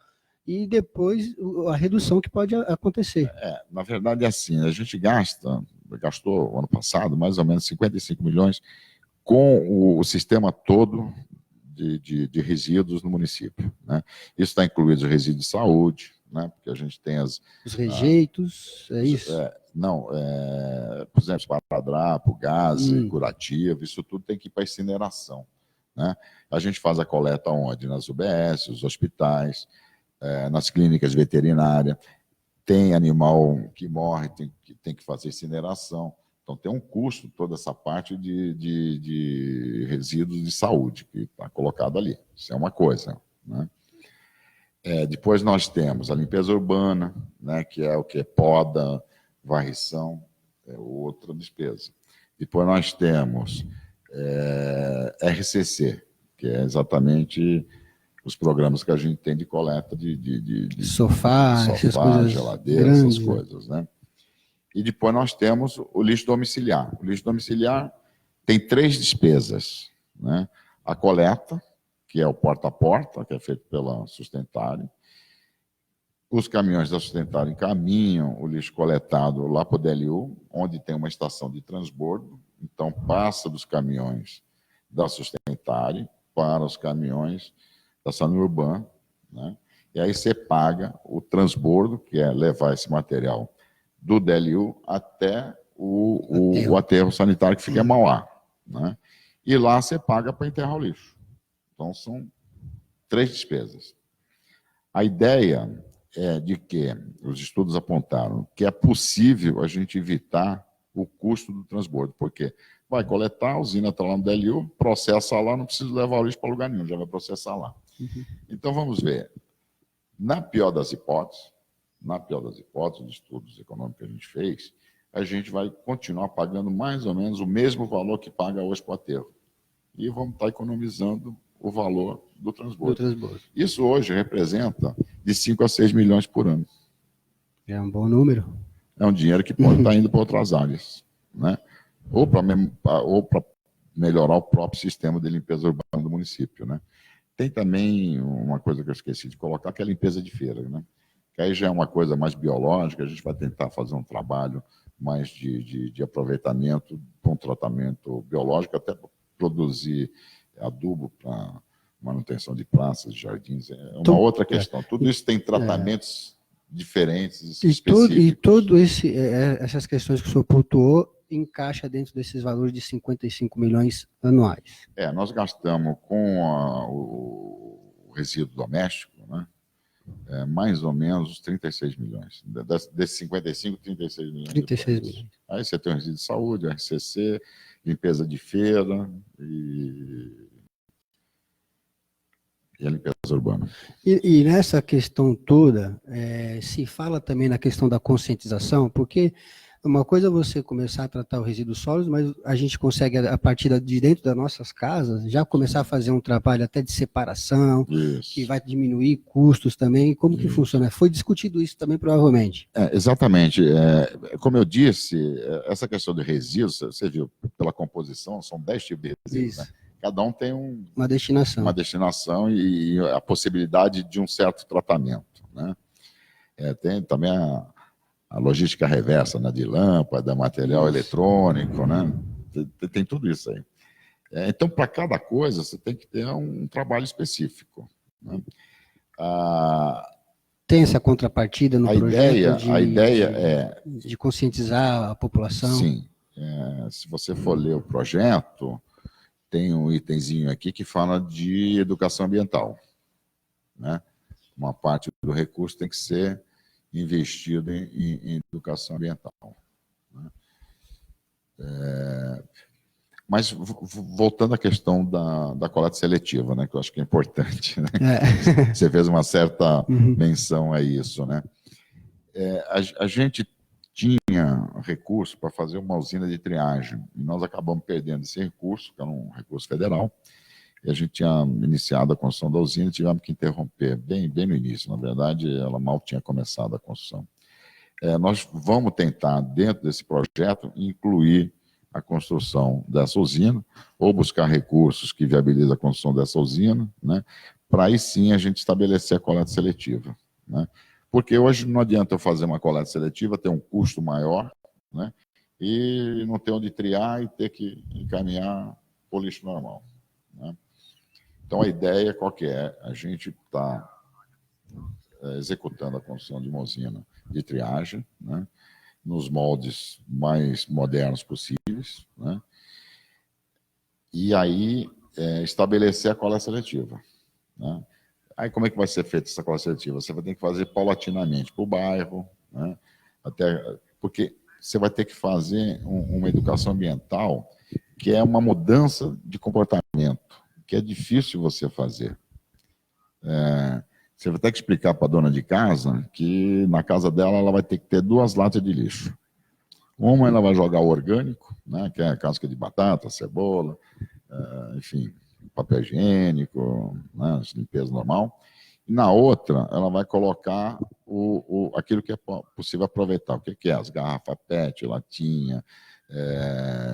e depois a redução que pode acontecer. Na verdade é assim, a gente gastou ano passado mais ou menos 55 milhões com o sistema todo de resíduos no município, né? Isso está incluído os resíduos de saúde, né? Porque a gente tem os rejeitos, é isso? Por exemplo, esparadrapo, gás curativo, isso tudo tem que ir para incineração, né? A gente faz a coleta onde? Nas UBS, os hospitais, nas clínicas veterinárias, tem animal que morre, tem que fazer incineração. Então, tem um custo toda essa parte de resíduos de saúde que está colocado ali. Isso é uma coisa, né? Depois nós temos a limpeza urbana, né, que é o que? Poda, varrição, é outra despesa. Depois nós temos RCC, que é exatamente os programas que a gente tem de coleta de sofá, geladeira, grandes, essas coisas, né? E depois nós temos o lixo domiciliar. O lixo domiciliar tem 3 despesas, né? A coleta, que é o porta a porta, que é feito pela Sustentário. Os caminhões da Sustentário encaminham o lixo coletado lá para o DLU, onde tem uma estação de transbordo. Então, passa dos caminhões da Sustentário para os caminhões da Sanurbana, né? E aí você paga o transbordo, que é levar esse material do DLU até o aterro sanitário que fica em Mauá, né? E lá você paga para enterrar o lixo. Então, são 3 despesas. A ideia é de que os estudos apontaram que é possível a gente evitar o custo do transbordo, porque vai coletar, a usina está lá no DLU, processa lá, não precisa levar o lixo para lugar nenhum, já vai processar lá. Então, vamos ver. Na pior das hipóteses, os estudos econômicos que a gente fez, a gente vai continuar pagando mais ou menos o mesmo valor que paga hoje para o aterro. E vamos estar economizando o valor do transbordo. Isso hoje representa de 5 a 6 milhões por ano. É um bom número. É um dinheiro que pode estar indo para outras áreas, né? Ou para melhorar o próprio sistema de limpeza urbana do município, né? Tem também uma coisa que eu esqueci de colocar, que é a limpeza de feira, né? Que aí já é uma coisa mais biológica, a gente vai tentar fazer um trabalho mais de aproveitamento com tratamento biológico, até para produzir adubo para manutenção de praças, de jardins. É uma outra questão. Tudo isso tem tratamentos diferentes, específicos. E todas essas questões que o senhor pontuou encaixa dentro desses valores de 55 milhões anuais. Nós gastamos com o resíduo doméstico, né? Mais ou menos uns 36 milhões. Desses 55, 36 milhões. 36 milhões. Aí você tem o resíduo de saúde, RCC, limpeza de feira e a limpeza urbana. E nessa questão toda, se fala também na questão da conscientização, porque uma coisa é você começar a tratar o resíduo sólido, mas a gente consegue, a partir de dentro das nossas casas, já começar a fazer um trabalho até de separação, que vai diminuir custos também. Como que funciona? Foi discutido isso também, provavelmente. Exatamente. Como eu disse, essa questão de resíduos, você viu, pela composição, são 10 tipos de resíduos, né? Cada um tem uma destinação e a possibilidade de um certo tratamento, né? Tem também a logística reversa, né, de lâmpada, material eletrônico, né? Tem tudo isso aí. Então, para cada coisa, você tem que ter um trabalho específico, Né? Tem essa contrapartida no projeto a ideia é... de conscientizar a população? Sim. Se você for ler o projeto, tem um itemzinho aqui que fala de educação ambiental. Né? Uma parte do recurso tem que ser investido em educação ambiental. Né? Mas, voltando à questão da coleta seletiva, né, que eu acho que é importante, né? Você fez uma certa menção a isso. Né? A gente tinha recurso para fazer uma usina de triagem, e nós acabamos perdendo esse recurso, que era um recurso federal, e a gente tinha iniciado a construção da usina e tivemos que interromper bem no início. Na verdade, ela mal tinha começado a construção. Nós vamos tentar, dentro desse projeto, incluir a construção dessa usina, ou buscar recursos que viabilizem a construção dessa usina, né, para aí sim a gente estabelecer a coleta seletiva. Né? Porque hoje não adianta eu fazer uma coleta seletiva, ter um custo maior, né, e não ter onde triar e ter que encaminhar para o lixo normal. Né? Então, a ideia qual que é? A gente está executando a construção de uma usina de triagem, né, nos moldes mais modernos possíveis, né, e aí estabelecer a coleta seletiva. Né? Aí como é que vai ser feita essa coleta seletiva? Você vai ter que fazer paulatinamente para o bairro, né, porque você vai ter que fazer uma educação ambiental que é uma mudança de comportamento, que é difícil você fazer. Você vai ter que explicar para a dona de casa que na casa dela ela vai ter que ter 2 latas de lixo. Uma ela vai jogar o orgânico, né, que é a casca de batata, cebola, enfim, papel higiênico, né, limpeza normal. E na outra ela vai colocar aquilo que é possível aproveitar. O que é? As garrafas PET, latinha,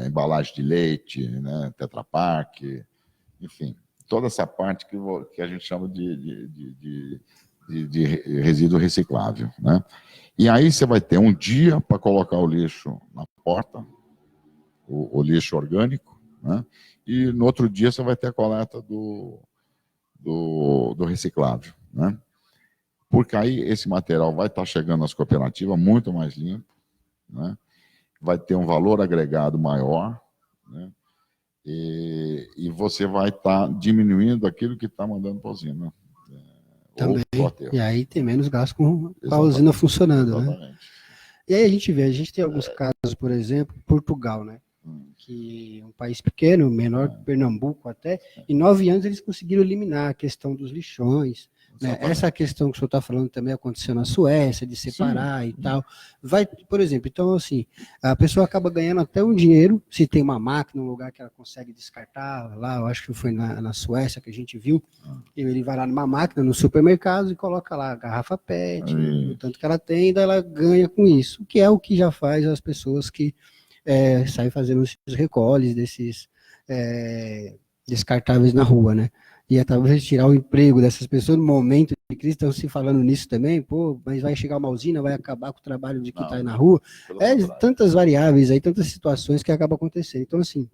embalagem de leite, né, Tetra Pak, enfim, toda essa parte que a gente chama de resíduo reciclável. Né? E aí você vai ter um dia para colocar o lixo na porta, o lixo orgânico, né? E no outro dia você vai ter a coleta do reciclável. Né? Porque aí esse material vai estar chegando nas cooperativas muito mais limpo, né? Vai ter um valor agregado maior, né? E você vai estar diminuindo aquilo que está mandando para a usina. Também. E aí tem menos gasto com a usina funcionando. Exatamente. Né? E aí a gente tem alguns casos, por exemplo, Portugal, né? Que é um país pequeno, menor que Pernambuco até, em 9 anos eles conseguiram eliminar a questão dos lixões. Né? Essa questão que o senhor está falando também aconteceu na Suécia, de separar. Sim. E tal. Vai, por exemplo, então assim, a pessoa acaba ganhando até um dinheiro, se tem uma máquina, um lugar que ela consegue descartar, lá eu acho que foi na Suécia que a gente viu, ele vai lá numa máquina, no supermercado e coloca lá a garrafa PET, o tanto que ela tem, e daí ela ganha com isso, que é o que já faz as pessoas que saem fazendo os recolhes desses descartáveis na rua, né? E talvez tirar o emprego dessas pessoas no momento de crise, estão se falando nisso também, pô, mas vai chegar uma usina, vai acabar com o trabalho de quem está aí na rua. Tantas variáveis aí, tantas situações que acabam acontecendo. Então, assim,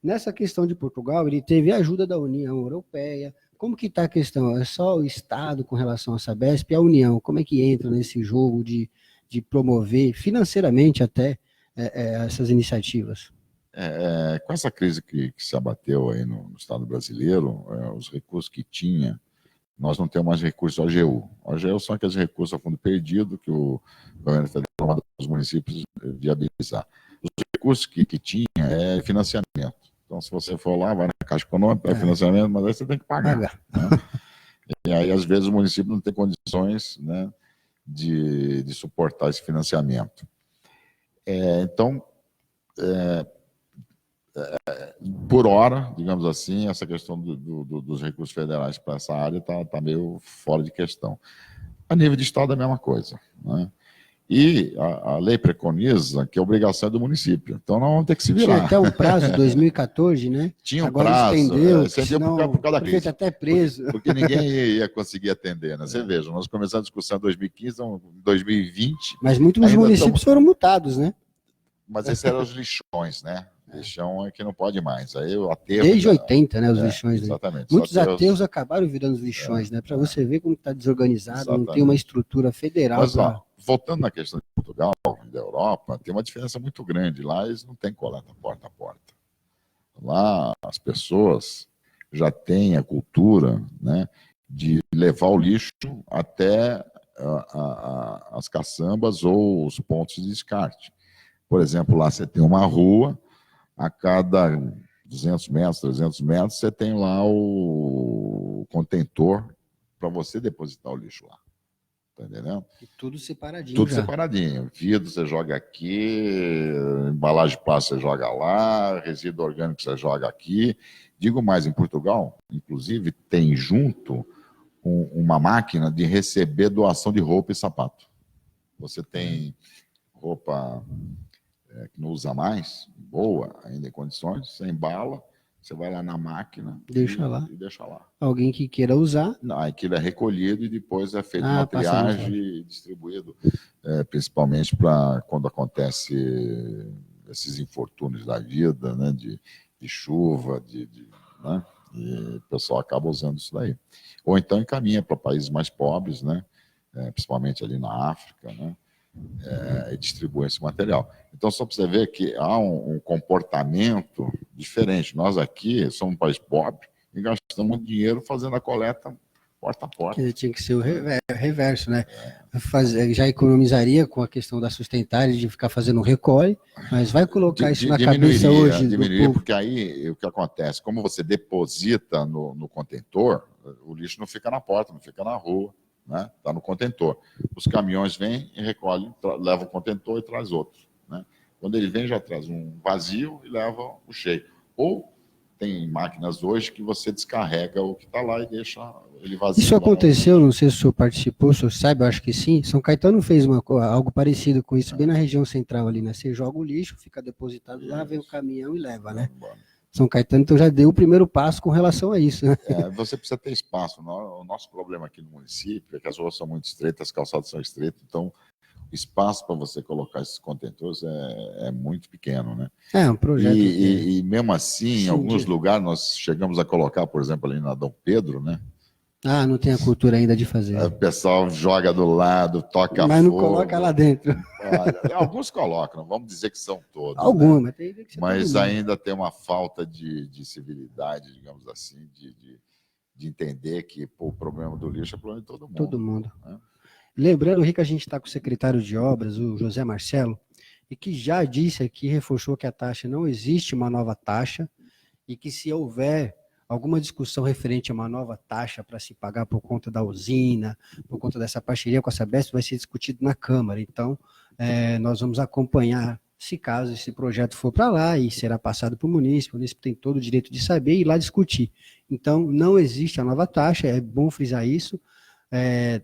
nessa questão de Portugal, ele teve a ajuda da União Europeia. Como que está a questão? É só o Estado com relação à Sabesp e a União? Como é que entra nesse jogo de promover financeiramente até essas iniciativas? Com essa crise que se abateu aí no Estado brasileiro, os recursos que tinha, nós não temos mais recursos da AGU. A AGU são aqueles recursos a fundo perdido que o governo federal manda para os municípios viabilizar. Os recursos que tinha é financiamento. Então, se você for lá, vai na Caixa Econômica, é financiamento, mas aí você tem que pagar. Né? E aí, às vezes, o município não tem condições, né, de suportar esse financiamento. Então, por hora, digamos assim, essa questão dos recursos federais para essa área está meio fora de questão. A nível de Estado é a mesma coisa. Né? E a lei preconiza que a obrigação é do município. Então, nós vamos ter que se virar. Tinha até um prazo, 2014, né? Tinha um agora prazo. Estendeu, Senão, por causa da crise. Até preso. Porque ninguém ia conseguir atender. Né? Você veja, nós começamos a discussão em 2015, em 2020. Mas muitos municípios foram multados, né? Mas esses eram os lixões, né? Lixão é que não pode mais. Aí o aterro... Desde 80, né, os lixões. Exatamente. Muitos aterros acabaram virando os lixões, né? Para você ver como está desorganizado, exatamente. Não tem uma estrutura federal. Mas, voltando na questão de Portugal, da Europa, tem uma diferença muito grande. Lá eles não têm coleta porta a porta. Lá as pessoas já têm a cultura, né, de levar o lixo até as caçambas ou os pontos de descarte. Por exemplo, lá você tem uma rua, a cada 200 metros, 300 metros, você tem lá o contentor para você depositar o lixo lá. Tá entendendo? E tudo separadinho. Tudo separadinho. Vidro você joga aqui, embalagem plástica você joga lá, resíduo orgânico você joga aqui. Digo mais, em Portugal, inclusive, tem junto uma máquina de receber doação de roupa e sapato. Você tem roupa que não usa mais, boa, ainda em condições, você embala, você vai lá na máquina e deixa lá. Alguém que queira usar. Não, aquilo é recolhido e depois é feito uma triagem e distribuído, principalmente para quando acontece esses infortúnios da vida, né, de chuva, né, e o pessoal acaba usando isso daí. Ou então encaminha para países mais pobres, né, principalmente ali na África, né, e distribui esse material. Então, só para você ver que há um comportamento diferente. Nós aqui somos um país pobre e gastamos dinheiro fazendo a coleta porta a porta. Tinha que ser o reverso, né? Já economizaria com a questão da sustentabilidade, de ficar fazendo um recolhe, mas vai colocar isso na cabeça hoje do povo. Porque aí o que acontece, como você deposita no contentor, o lixo não fica na porta, não fica na rua. Né? Tá no contentor. Os caminhões vêm e recolhem, levam o contentor e traz outro. Né? Quando ele vem, já traz um vazio e leva o cheio. Ou tem máquinas hoje que você descarrega o que está lá e deixa ele vazio. Isso aconteceu, não sei se o senhor participou, o senhor sabe, eu acho que sim. São Caetano fez algo parecido com isso, bem na região central ali, né? Você joga o lixo, fica depositado lá, vem o caminhão e leva, né? São Caetano, então, já deu o primeiro passo com relação a isso. Né? Você precisa ter espaço. O nosso problema aqui no município é que as ruas são muito estreitas, as calçadas são estreitas, então o espaço para você colocar esses contentores é muito pequeno. Né? Um projeto. E mesmo assim, em alguns lugares, nós chegamos a colocar, por exemplo, ali na Dom Pedro, né? Não tem a cultura ainda de fazer. O pessoal joga do lado, toca mas fogo. Mas não coloca lá dentro. Alguns colocam, não vamos dizer que são todos. Alguns, né? mas tem que ser mas ainda tem uma falta de civilidade, digamos assim, de entender que o problema do lixo é problema de todo mundo. Todo mundo. Né? Lembrando, Rick, a gente está com o secretário de obras, o José Marcelo, e que já disse aqui, reforçou que a taxa não existe uma nova taxa, e que se houver alguma discussão referente a uma nova taxa para se pagar por conta da usina, por conta dessa parceria com a Sabesp, vai ser discutido na Câmara. Então, nós vamos acompanhar, se caso esse projeto for para lá e será passado para o munícipe tem todo o direito de saber e ir lá discutir. Então, não existe a nova taxa, é bom frisar isso.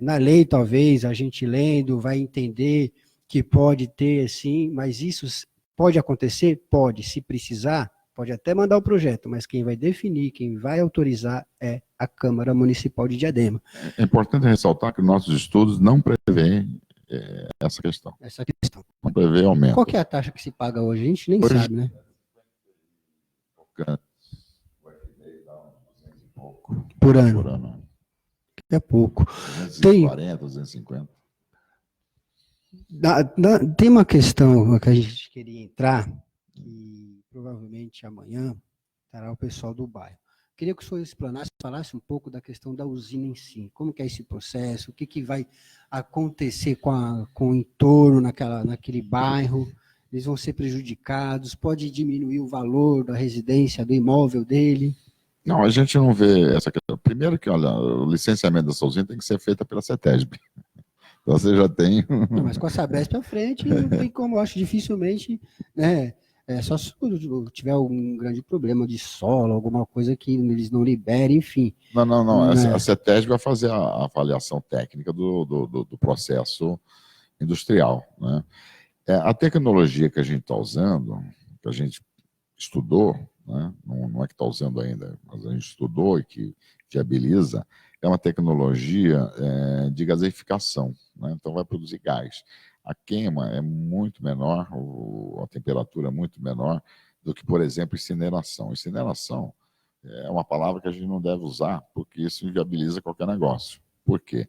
Na lei, talvez, a gente lendo vai entender que pode ter, sim, mas isso pode acontecer? Pode, se precisar, pode até mandar o projeto, mas quem vai definir, quem vai autorizar é a Câmara Municipal de Diadema. É importante ressaltar que nossos estudos não prevêem essa questão. Não prevê aumento. Qual que é a taxa que se paga hoje? A gente nem sabe, né? Por ano. É pouco. 240, 250. Tem uma questão que a gente queria entrar, que provavelmente amanhã estará o pessoal do bairro. Queria que o senhor explanasse, falasse um pouco da questão da usina em si. Como que é esse processo? O que vai acontecer com o entorno naquele bairro? Eles vão ser prejudicados? Pode diminuir o valor da residência, do imóvel dele? Não, a gente não vê essa questão. Primeiro que, olha, o licenciamento dessa usina tem que ser feito pela CETESB. Então você já tem... Não, mas com a Sabesp à frente, não tem como, eu acho dificilmente, né? Só se tiver algum grande problema de solo, alguma coisa que eles não liberem, enfim. Não. A CETESB vai fazer a avaliação técnica do processo industrial. Né? A tecnologia que a gente está usando, que a gente estudou, né? Não é que está usando ainda, mas a gente estudou e que viabiliza, é uma tecnologia de gaseificação. Né? Então vai produzir gás. A queima é muito menor, a temperatura é muito menor do que, por exemplo, incineração. Incineração é uma palavra que a gente não deve usar, porque isso inviabiliza qualquer negócio. Por quê?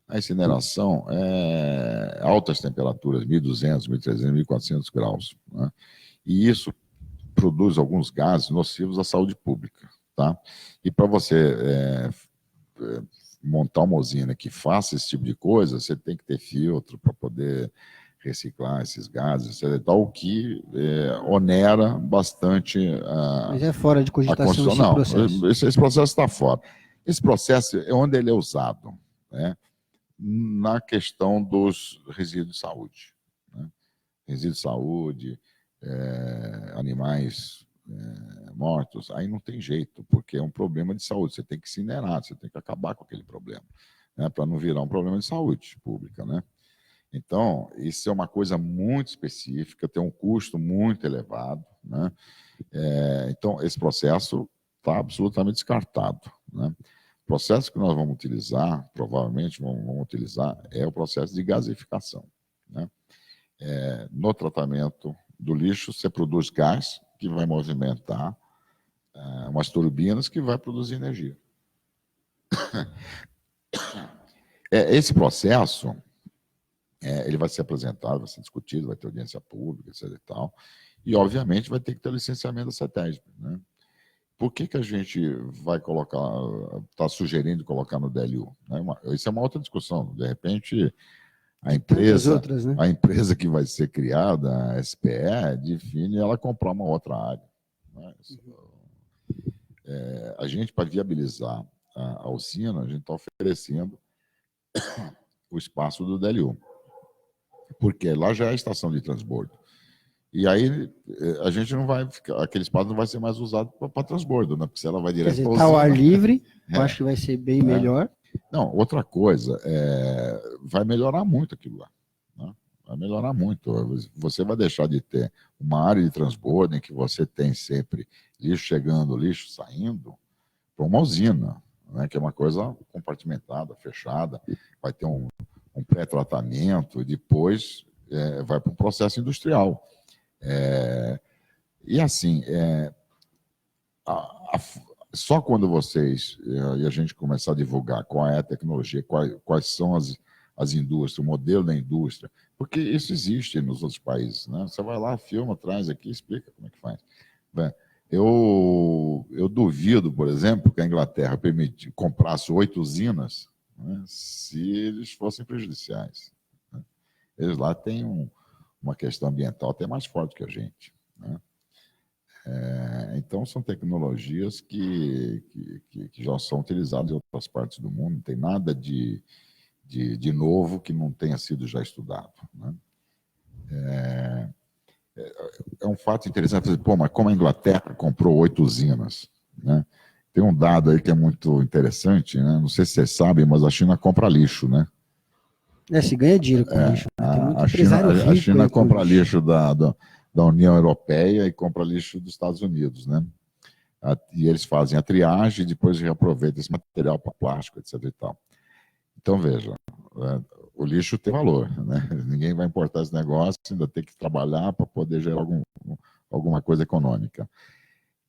A incineração é altas temperaturas, 1.200, 1.300, 1.400 graus, né? E isso produz alguns gases nocivos à saúde pública, tá? E para você montar uma usina que faça esse tipo de coisa, você tem que ter filtro para poder reciclar esses gases, etc. O que onera bastante Mas é fora de a cogitação construção. esse Não, processo. esse processo está fora. Esse processo é onde ele é usado, né? Na questão dos resíduos de saúde, né? Resíduos de saúde, animais mortos, aí não tem jeito, porque é um problema de saúde, você tem que incinerar, você tem que acabar com aquele problema, né? Para não virar um problema de saúde pública, né? Então, isso é uma coisa muito específica, tem um custo muito elevado, né? Então, esse processo está absolutamente descartado, né? O processo que nós vamos utilizar, provavelmente vamos utilizar, é o processo de gasificação, né? No tratamento do lixo, você produz gás que vai movimentar umas turbinas que vai produzir energia. Esse processo, ele vai ser apresentado, vai ser discutido, vai ter audiência pública, etc. e tal, e, obviamente, vai ter que ter o licenciamento da CETESB, né? Por que a gente vai colocar, está sugerindo colocar no DLU? Né? Isso é uma outra discussão. De repente, Outras, né? a empresa que vai ser criada, a SPE, define ela comprar uma outra área, né? A gente, para viabilizar a usina, a gente está oferecendo o espaço do DLU, porque lá já é a estação de transbordo. E aí a gente não vai ficar, aquele espaço não vai ser mais usado para transbordo, né? Porque se ela vai direto para a usina. Está ao ar livre, eu acho que vai ser bem melhor. Não, outra coisa, vai melhorar muito aquilo lá, né? Vai melhorar muito. Você vai deixar de ter uma área de transbordo em que você tem sempre lixo chegando, lixo saindo, para uma usina, né? Que é uma coisa compartimentada, fechada, vai ter um pré-tratamento e depois vai para um processo industrial. E assim, só quando vocês e a gente começar a divulgar qual é a tecnologia, quais são as indústrias, o modelo da indústria, porque isso existe nos outros países, né? Você vai lá, filma, traz aqui, explica como é que faz. Bem, eu duvido, por exemplo, que a Inglaterra comprasse 8 usinas, né, se eles fossem prejudiciais, né? Eles lá têm uma questão ambiental até mais forte que a gente, né? Então, são tecnologias que já são utilizadas em outras partes do mundo, não tem nada de novo que não tenha sido já estudado, né? É um fato interessante, mas como a Inglaterra comprou 8 usinas, né? Tem um dado aí que é muito interessante, né? Não sei se vocês sabem, mas a China compra lixo, né? Se ganha dinheiro com lixo. Tem muito empresário rico a China aí com compra lixo da União Europeia e compra lixo dos Estados Unidos, né? E eles fazem a triagem e depois reaproveitam esse material para plástico, etc. e tal. Então, veja, o lixo tem valor, né? Ninguém vai importar esse negócio, ainda tem que trabalhar para poder gerar alguma coisa econômica.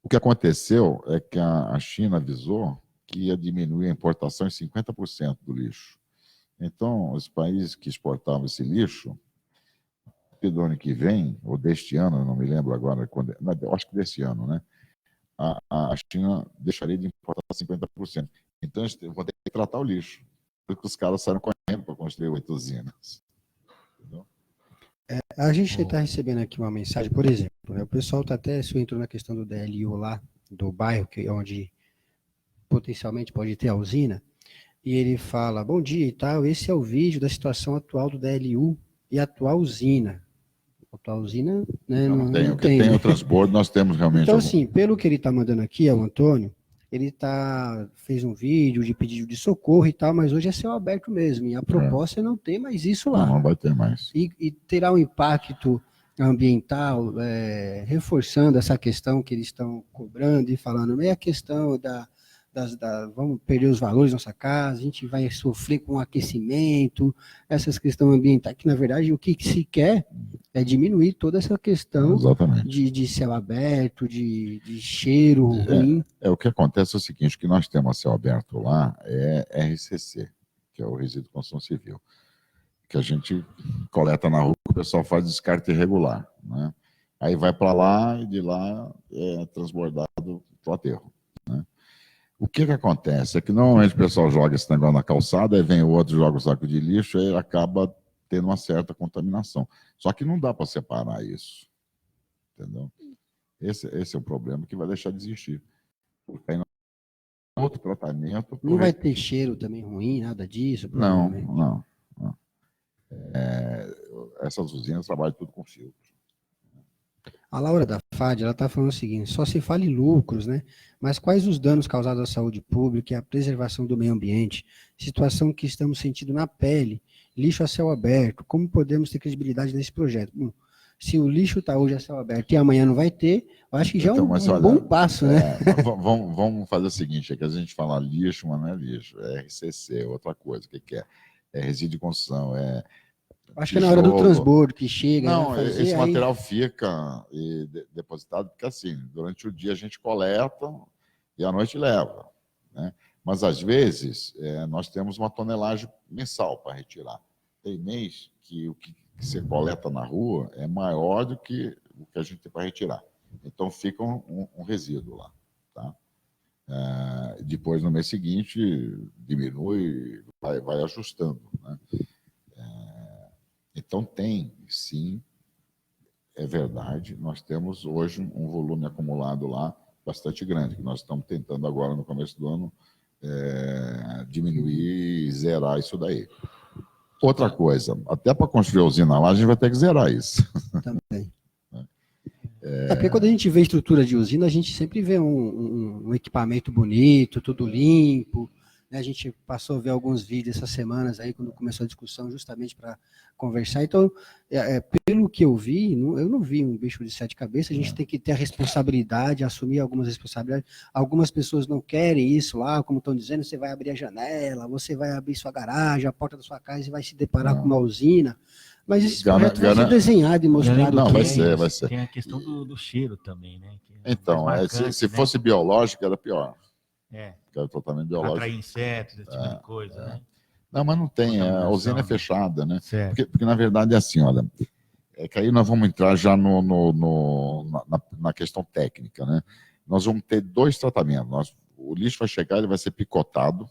O que aconteceu é que a China avisou que ia diminuir a importação em 50% do lixo. Então, os países que exportavam esse lixo, do ano que vem, ou deste ano, eu não me lembro agora, acho que deste ano, né? A China deixaria de importar 50%. Então, eles vão ter que tratar o lixo, porque os caras saíram correndo para construir 8 usinas. Entendeu? A gente está recebendo aqui uma mensagem, por exemplo, né, o pessoal está até, se entrou na questão do DLU lá, do bairro, que é onde potencialmente pode ter a usina, e ele fala, bom dia e tal, esse é o vídeo da situação atual do DLU e a atual usina. A atual usina, né, Não tem. O que tem né? o transbordo, nós temos realmente... Então, assim, pelo que ele está mandando aqui, é o Antônio, ele fez um vídeo de pedido de socorro e tal, mas hoje é céu aberto mesmo, e a proposta é não ter mais isso lá. Não vai ter mais. E terá um impacto ambiental, reforçando essa questão que eles estão cobrando e falando, é a questão vamos perder os valores da nossa casa, a gente vai sofrer com aquecimento, essas questões ambientais, que na verdade o que se quer é diminuir toda essa questão de céu aberto, de cheiro ruim. O que acontece é o seguinte, que nós temos a céu aberto lá, é RCC, que é o resíduo de construção civil, que a gente coleta na rua, o pessoal faz descarte irregular, né? Aí vai para lá e de lá é transbordado para o aterro, né? O que acontece é que normalmente o pessoal joga esse negócio na calçada, aí vem o outro, joga o saco de lixo, aí acaba tendo uma certa contaminação. Só que não dá para separar isso, entendeu? Esse é o problema que vai deixar de existir. Aí outro tratamento... Não vai ter cheiro também ruim, nada disso? Não. Essas usinas trabalham tudo com filtro. A Laura da FAD, ela está falando o seguinte, só se fala em lucros, né? Mas quais os danos causados à saúde pública e à preservação do meio ambiente? Situação que estamos sentindo na pele, lixo a céu aberto, como podemos ter credibilidade nesse projeto? Bom, se o lixo está hoje a céu aberto e amanhã não vai ter, eu acho que já é um bom passo, né? Vamos fazer o seguinte, é que a gente fala lixo, mas não é lixo, é RCC, é outra coisa, o que é? É resíduo de construção, acho que é na hora do transbordo que chega. Não, esse material fica depositado, porque assim, durante o dia a gente coleta e à noite leva, né? Mas às vezes nós temos uma tonelagem mensal para retirar. Tem mês que o que você coleta na rua é maior do que o que a gente tem para retirar. Então fica um resíduo lá, tá? Depois, no mês seguinte, diminui, vai ajustando, né? Então, sim, é verdade, nós temos hoje um volume acumulado lá bastante grande, que nós estamos tentando agora, no começo do ano, diminuir e zerar isso daí. Outra coisa, até para construir a usina lá, a gente vai ter que zerar isso. Também. Porque quando a gente vê estrutura de usina, a gente sempre vê um equipamento bonito, tudo limpo. A gente passou a ver alguns vídeos essas semanas aí, quando começou a discussão, justamente para conversar. Então, pelo que eu vi, eu não vi um bicho de 7 cabeças, a gente tem que ter a responsabilidade, assumir algumas responsabilidades. Algumas pessoas não querem isso lá, como estão dizendo, você vai abrir a janela, você vai abrir sua garagem, a porta da sua casa e vai se deparar com uma usina. Mas esse projeto vai ser desenhado e mostrado. Não, vai ser. Tem a questão do cheiro também, né? Então, se fosse biológico, era pior. Que é o tratamento biológico. Atrair insetos, esse tipo de coisa, né? Não, mas não tem, a usina é fechada, né? Porque na verdade é assim, olha, que aí nós vamos entrar já na questão técnica, né? Nós vamos ter 2 tratamentos. O lixo vai chegar, ele vai ser picotado,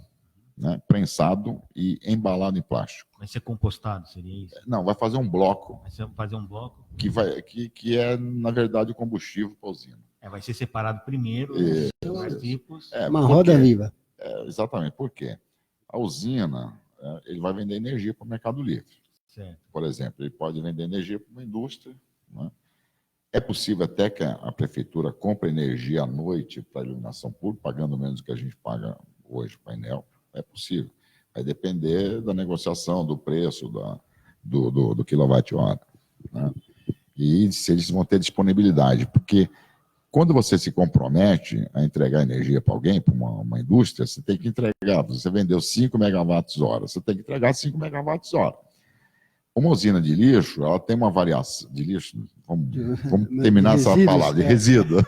né, prensado e embalado em plástico. Vai ser compostado, seria isso? Não, vai fazer um bloco. Vai fazer um bloco? Que é, na verdade, o combustível para a usina. Vai ser separado primeiro, os tipos. Uma roda viva. Exatamente. Por quê? A usina, ele vai vender energia para o Mercado Livre. Certo. Por exemplo, ele pode vender energia para uma indústria, né? É possível até que a prefeitura compre energia à noite para iluminação pública, pagando menos do que a gente paga hoje, painel. É possível. Vai depender da negociação, do preço, do quilowatt-hora, né? E se eles vão ter disponibilidade, porque quando você se compromete a entregar energia para alguém, para uma indústria, você tem que entregar. Você vendeu 5 megawatts-hora, você tem que entregar 5 megawatts-hora. Uma usina de lixo, ela tem uma variação de lixo. Vamos terminar essa palavra, de resíduo.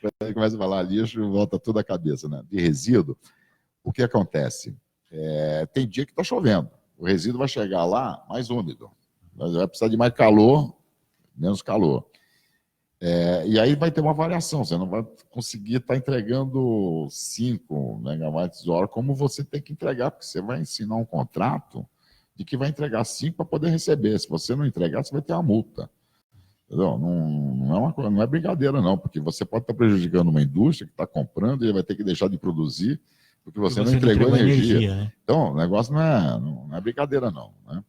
Quando começa a falar lixo, volta tudo a cabeça, né? De resíduo, o que acontece? Tem dia que está chovendo. O resíduo vai chegar lá mais úmido. Vai precisar de mais calor, menos calor. E aí vai ter uma variação, você não vai conseguir estar entregando 5 megawatts-hora como você tem que entregar, porque você vai assinar um contrato de que vai entregar 5 para poder receber. Se você não entregar, você vai ter uma multa. Entendeu? Não é brincadeira, não, porque você pode estar prejudicando uma indústria que está comprando e vai ter que deixar de produzir porque você não entregou energia. Né? Então, o negócio não é brincadeira, não, né?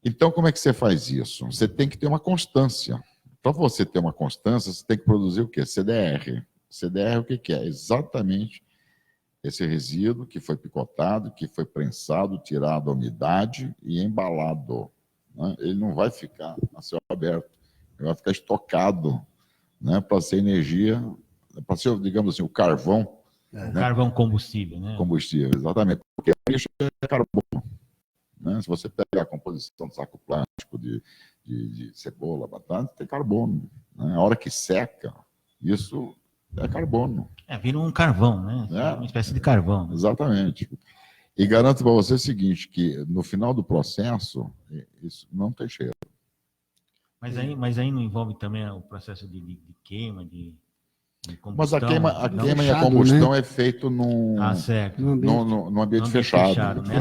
Então, como é que você faz isso? Você tem que ter uma constância. Para você ter uma constância, você tem que produzir o quê? CDR. CDR o que é? Exatamente esse resíduo que foi picotado, que foi prensado, tirado a umidade e embalado, né? Ele não vai ficar a céu aberto, ele vai ficar estocado, né, para ser energia, para ser, digamos assim, o carvão né? Carvão combustível, né? Combustível, exatamente. Porque o lixo é carbono. Né? Se você pegar a composição do saco plástico de cebola, batata, tem carbono. Né? A hora que seca, isso é carbono. Vira um carvão, né? Uma espécie de carvão. Né? Exatamente. E garanto para você o seguinte, que no final do processo, isso não tem cheiro. Mas aí não envolve também o processo de queima, de combustão? Mas a queima fechado, e a combustão, né? é feito num certo. no ambiente fechado. Né?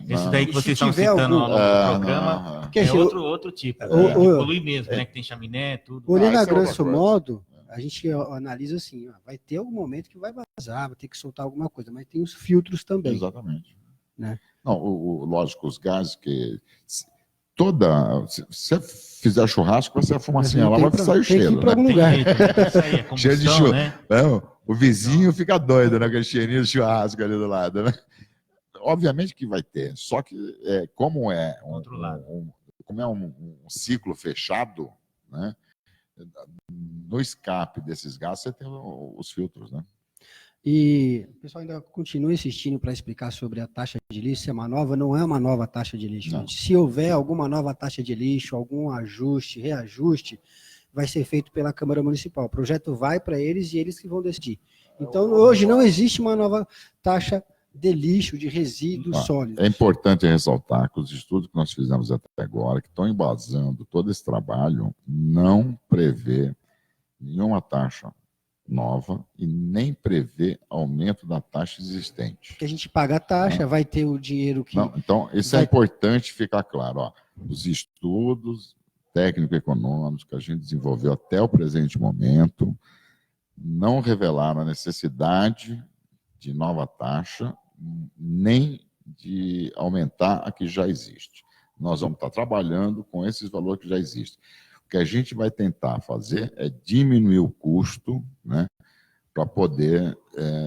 Esse daí que vocês se estão tiver citando algum- ao longo do programa Porque, é assim, outro tipo. o- Que o- polui mesmo, né? Que tem chaminé, tudo. olhando a isso é outra grosso coisa. modo, a gente analisa assim, ó, vai ter algum momento que vai vazar, vai ter que soltar alguma coisa, mas tem os filtros também. Exatamente. Né? Não, lógico, os gases que... Se você fizer churrasco, vai ser a fumacinha lá, vai sair o Tem que ir cheiro. para Né? algum lugar. Jeito, né? Isso aí, é Cheiro de combustão, churro. né? O vizinho fica doido, né? Com a cheirinho de churrasco ali do lado, né? Obviamente que vai ter, só que como é Outro lado. como é um ciclo fechado, né? No escape desses gases você tem os filtros, né? E o pessoal ainda continua insistindo para explicar sobre a taxa de lixo, se é uma nova, não é uma nova taxa de lixo. Não. Gente. Se houver alguma nova taxa de lixo, algum ajuste, reajuste, vai ser feito pela Câmara Municipal. O projeto vai para eles e eles que vão decidir. Então, hoje não existe uma nova taxa de lixo, de resíduos sólidos. É importante ressaltar que os estudos que nós fizemos até agora, que estão embasando todo esse trabalho, não prevê nenhuma taxa nova e nem prevê aumento da taxa existente. Que a gente paga a taxa, vai ter o dinheiro que... Não, então, isso é importante ficar claro. Ó, os estudos técnico-econômicos que a gente desenvolveu até o presente momento não revelaram a necessidade de nova taxa, nem de aumentar a que já existe. Nós vamos estar trabalhando com esses valores que já existem. O que a gente vai tentar fazer é diminuir o custo, né, para poder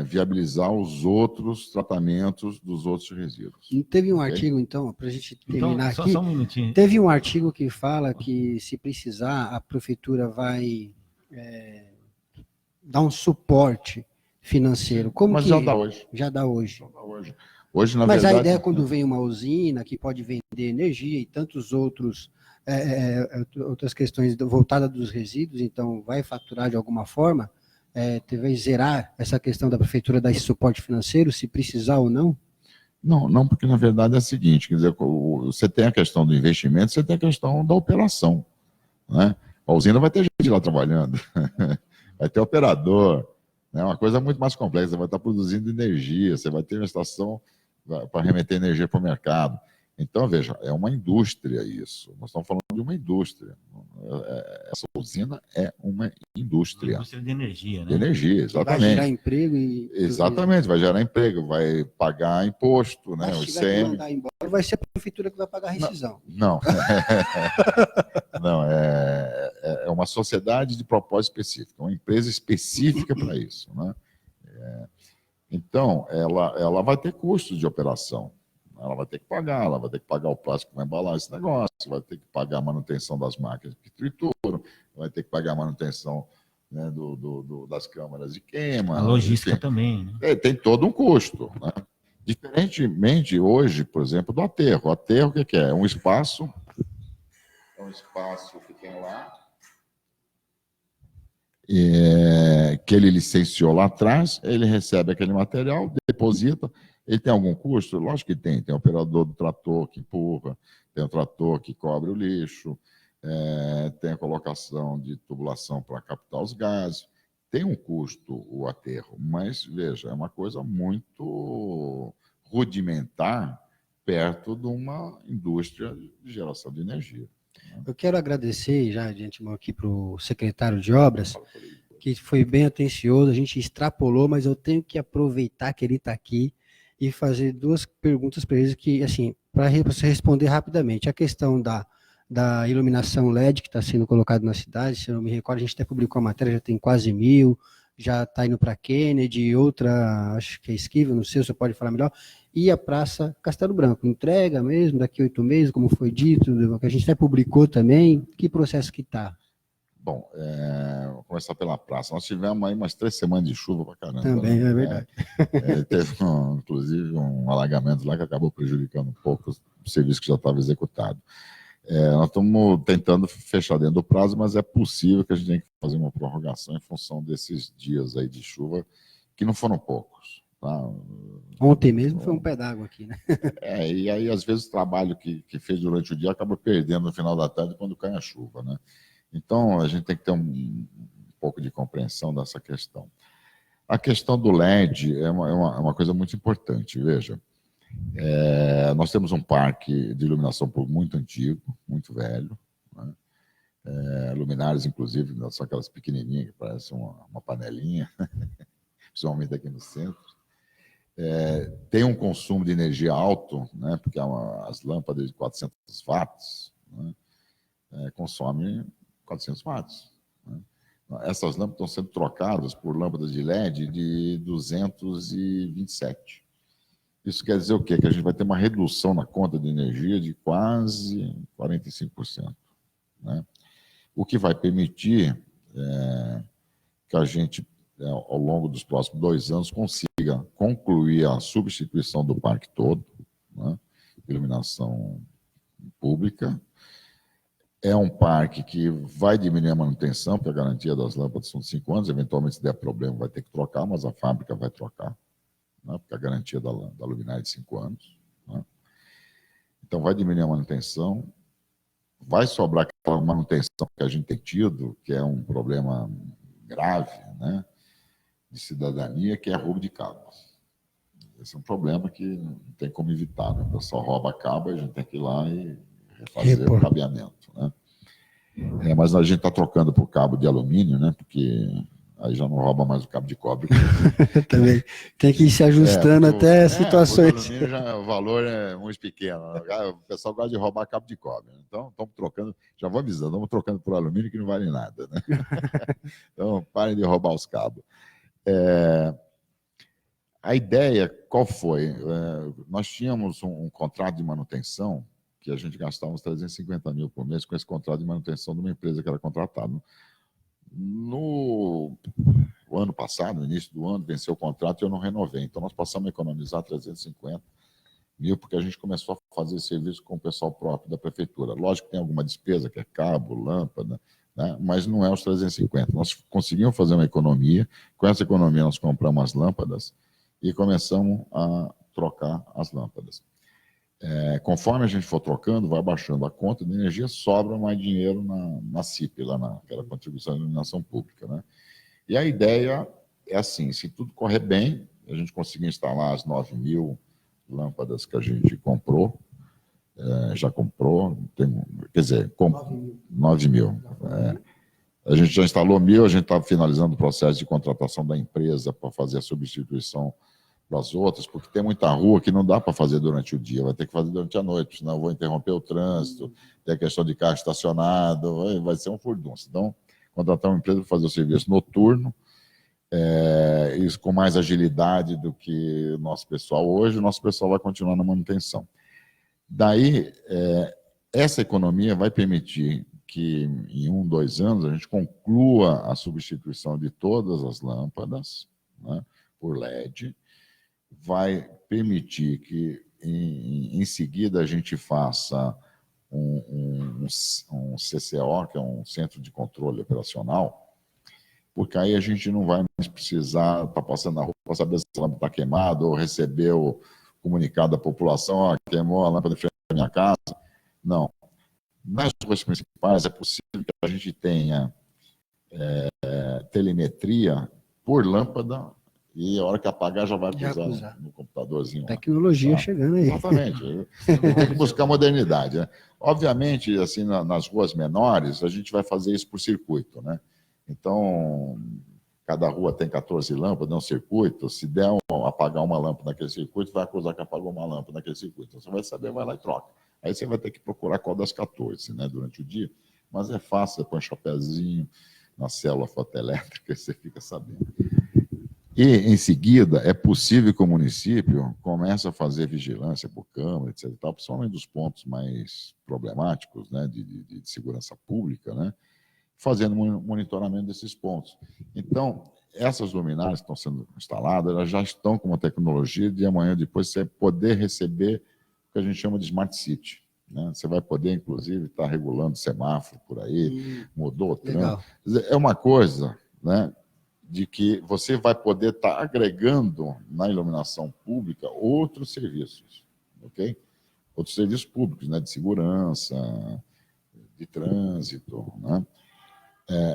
viabilizar os outros tratamentos dos outros resíduos. Teve um artigo, então, para a gente terminar aqui. Só um minutinho. Teve um artigo que fala que, se precisar, a prefeitura vai dar um suporte financeiro. Como Mas que já dá hoje. Já dá hoje. Hoje, na Mas verdade, a ideia é quando vem uma usina que pode vender energia e tantos outras questões voltadas dos resíduos, então vai faturar de alguma forma, vai zerar essa questão da prefeitura dar esse suporte financeiro, se precisar ou não? Não, porque na verdade é o seguinte, quer dizer, você tem a questão do investimento, você tem a questão da operação. Né? A usina vai ter gente lá trabalhando, vai ter operador, é uma coisa muito mais complexa, você vai estar produzindo energia, você vai ter uma estação para remeter energia para o mercado. Então, veja, é uma indústria isso. Nós estamos falando de uma indústria. Essa usina é uma indústria. Indústria de energia, né? De energia, exatamente. Vai gerar emprego e... Exatamente, vai gerar emprego, vai pagar imposto, né? Mas O se tiver que ICM. mandar embora, vai ser a prefeitura que vai pagar a rescisão. Não. Não, é uma sociedade de propósito específico, uma empresa específica para isso. Né? Então, ela vai ter custos de operação. Ela vai ter que pagar o plástico que vai embalar esse negócio, vai ter que pagar a manutenção das máquinas que trituram, vai ter que pagar a manutenção, né, das câmaras de queima. A logística também. Né? Tem todo um custo. Né? Diferentemente hoje, por exemplo, do aterro. O aterro, o que é? É um espaço que tem lá, que ele licenciou lá atrás, ele recebe aquele material, deposita. Ele tem algum custo? Lógico que tem. Tem o operador do trator que empurra, tem o trator que cobre o lixo, tem a colocação de tubulação para captar os gases. Tem um custo o aterro, mas, veja, é uma coisa muito rudimentar perto de uma indústria de geração de energia. Eu quero agradecer já de antemão aqui para o secretário de Obras, que foi bem atencioso, a gente extrapolou, mas eu tenho que aproveitar que ele está aqui e fazer duas perguntas para eles, que, assim, para você responder rapidamente. A questão da iluminação LED que está sendo colocada na cidade, se eu não me recordo, a gente até publicou a matéria, já tem quase 1.000, já está indo para Kennedy, outra, acho que é Esquivel, não sei, você pode falar melhor, e a Praça Castelo Branco, entrega mesmo, daqui a 8 meses, como foi dito, que a gente até publicou também, que processo que está? Bom, vou começar pela praça. Nós tivemos aí umas 3 semanas de chuva para caramba. Também, né? é verdade. Teve, inclusive, um alagamento lá que acabou prejudicando um pouco o serviço que já estava executado. Nós estamos tentando fechar dentro do prazo, mas é possível que a gente tenha que fazer uma prorrogação em função desses dias aí de chuva, que não foram poucos. Tá? Ontem mesmo foi um pé d'água aqui, né? E aí, às vezes, o trabalho que fez durante o dia acaba perdendo no final da tarde quando cai a chuva, né? Então, a gente tem que ter um pouco de compreensão dessa questão. A questão do LED é uma coisa muito importante, veja. Nós temos um parque de iluminação pública muito antigo, muito velho, né? Luminárias, inclusive, são aquelas pequenininhas que parecem uma panelinha, principalmente aqui no centro. Tem um consumo de energia alto, né? Porque as lâmpadas de 400 watts, né? Consomem 400 watts. Né? Essas lâmpadas estão sendo trocadas por lâmpadas de LED de 227. Isso quer dizer o quê? Que a gente vai ter uma redução na conta de energia de quase 45%. Né? O que vai permitir que a gente, ao longo dos próximos 2 anos, consiga concluir a substituição do parque todo, né? Iluminação pública. É um parque que vai diminuir a manutenção, porque a garantia das lâmpadas são 5 anos, eventualmente, se der problema, vai ter que trocar, mas a fábrica vai trocar, né? Porque a garantia da luminária é de 5 anos. Né? Então, vai diminuir a manutenção, vai sobrar aquela manutenção que a gente tem tido, que é um problema grave, né, de cidadania, que é roubo de cabos. Esse é um problema que não tem como evitar, né? O pessoal rouba cabo e a gente tem que ir lá e refazer o cabeamento, né? Mas a gente está trocando por cabo de alumínio, né? Porque aí já não rouba mais o cabo de cobre. Também tem que ir se ajustando até situações. O alumínio o valor é muito pequeno. O pessoal gosta de roubar cabo de cobre. Então, estamos trocando, já vou avisando, estamos trocando por alumínio que não vale nada, né? Então, parem de roubar os cabos. A ideia, qual foi? Nós tínhamos um contrato de manutenção que a gente gastava uns 350 mil por mês com esse contrato de manutenção de uma empresa que era contratada. No ano passado, no início do ano, venceu o contrato e eu não renovei. Então, nós passamos a economizar 350 mil, porque a gente começou a fazer serviço com o pessoal próprio da prefeitura. Lógico que tem alguma despesa, que é cabo, lâmpada, né? Mas não é os 350. Nós conseguimos fazer uma economia. Com essa economia, nós compramos as lâmpadas e começamos a trocar as lâmpadas. Conforme a gente for trocando, vai baixando a conta de energia, sobra mais dinheiro na CIP, lá naquela contribuição de iluminação pública, né? E a ideia é assim, se tudo correr bem, a gente conseguir instalar as 9.000 lâmpadas que a gente comprou, já comprou, quer dizer, 9.000. A gente já instalou 1.000, a gente está finalizando o processo de contratação da empresa para fazer a substituição das outras, porque tem muita rua que não dá para fazer durante o dia, vai ter que fazer durante a noite, senão eu vou interromper o trânsito, tem a questão de carro estacionado, vai ser um furdunço. Então, contratar uma empresa para fazer o serviço noturno, isso com mais agilidade do que o nosso pessoal hoje, o nosso pessoal vai continuar na manutenção. Daí, essa economia vai permitir que em 1, 2 anos a gente conclua a substituição de todas as lâmpadas, né, por LED, vai permitir que em seguida a gente faça um CCO, que é um Centro de Controle Operacional, porque aí a gente não vai mais precisar estar passando na rua para saber se a lâmpada está queimada ou receber o comunicado da população, queimou a lâmpada de frente da minha casa. Não. Nas ruas principais é possível que a gente tenha telemetria por lâmpada e a hora que apagar já vai usar no computadorzinho. Tecnologia chegando aí. Exatamente. Tem que buscar modernidade, né? Obviamente, assim, nas ruas menores, a gente vai fazer isso por circuito, né? Então, cada rua tem 14 lâmpadas, é um circuito. Se der apagar uma lâmpada naquele circuito, vai acusar que apagou uma lâmpada naquele circuito. Então, você vai saber, vai lá e troca. Aí você vai ter que procurar qual das 14, né, durante o dia. Mas é fácil, você põe um chapéuzinho na célula fotoelétrica e você fica sabendo. E, em seguida, é possível que o município comece a fazer vigilância por câmera, etc. E tal, principalmente dos pontos mais problemáticos, né, de segurança pública, né, fazendo monitoramento desses pontos. Então, essas luminárias que estão sendo instaladas, elas já estão com uma tecnologia de amanhã ou depois você poder receber o que a gente chama de Smart City. Né? Você vai poder, inclusive, estar regulando semáforo por aí, mudou o trânsito. É uma coisa, né, de que você vai poder estar agregando na iluminação pública outros serviços, ok? Outros serviços públicos, né, de segurança, de trânsito, né?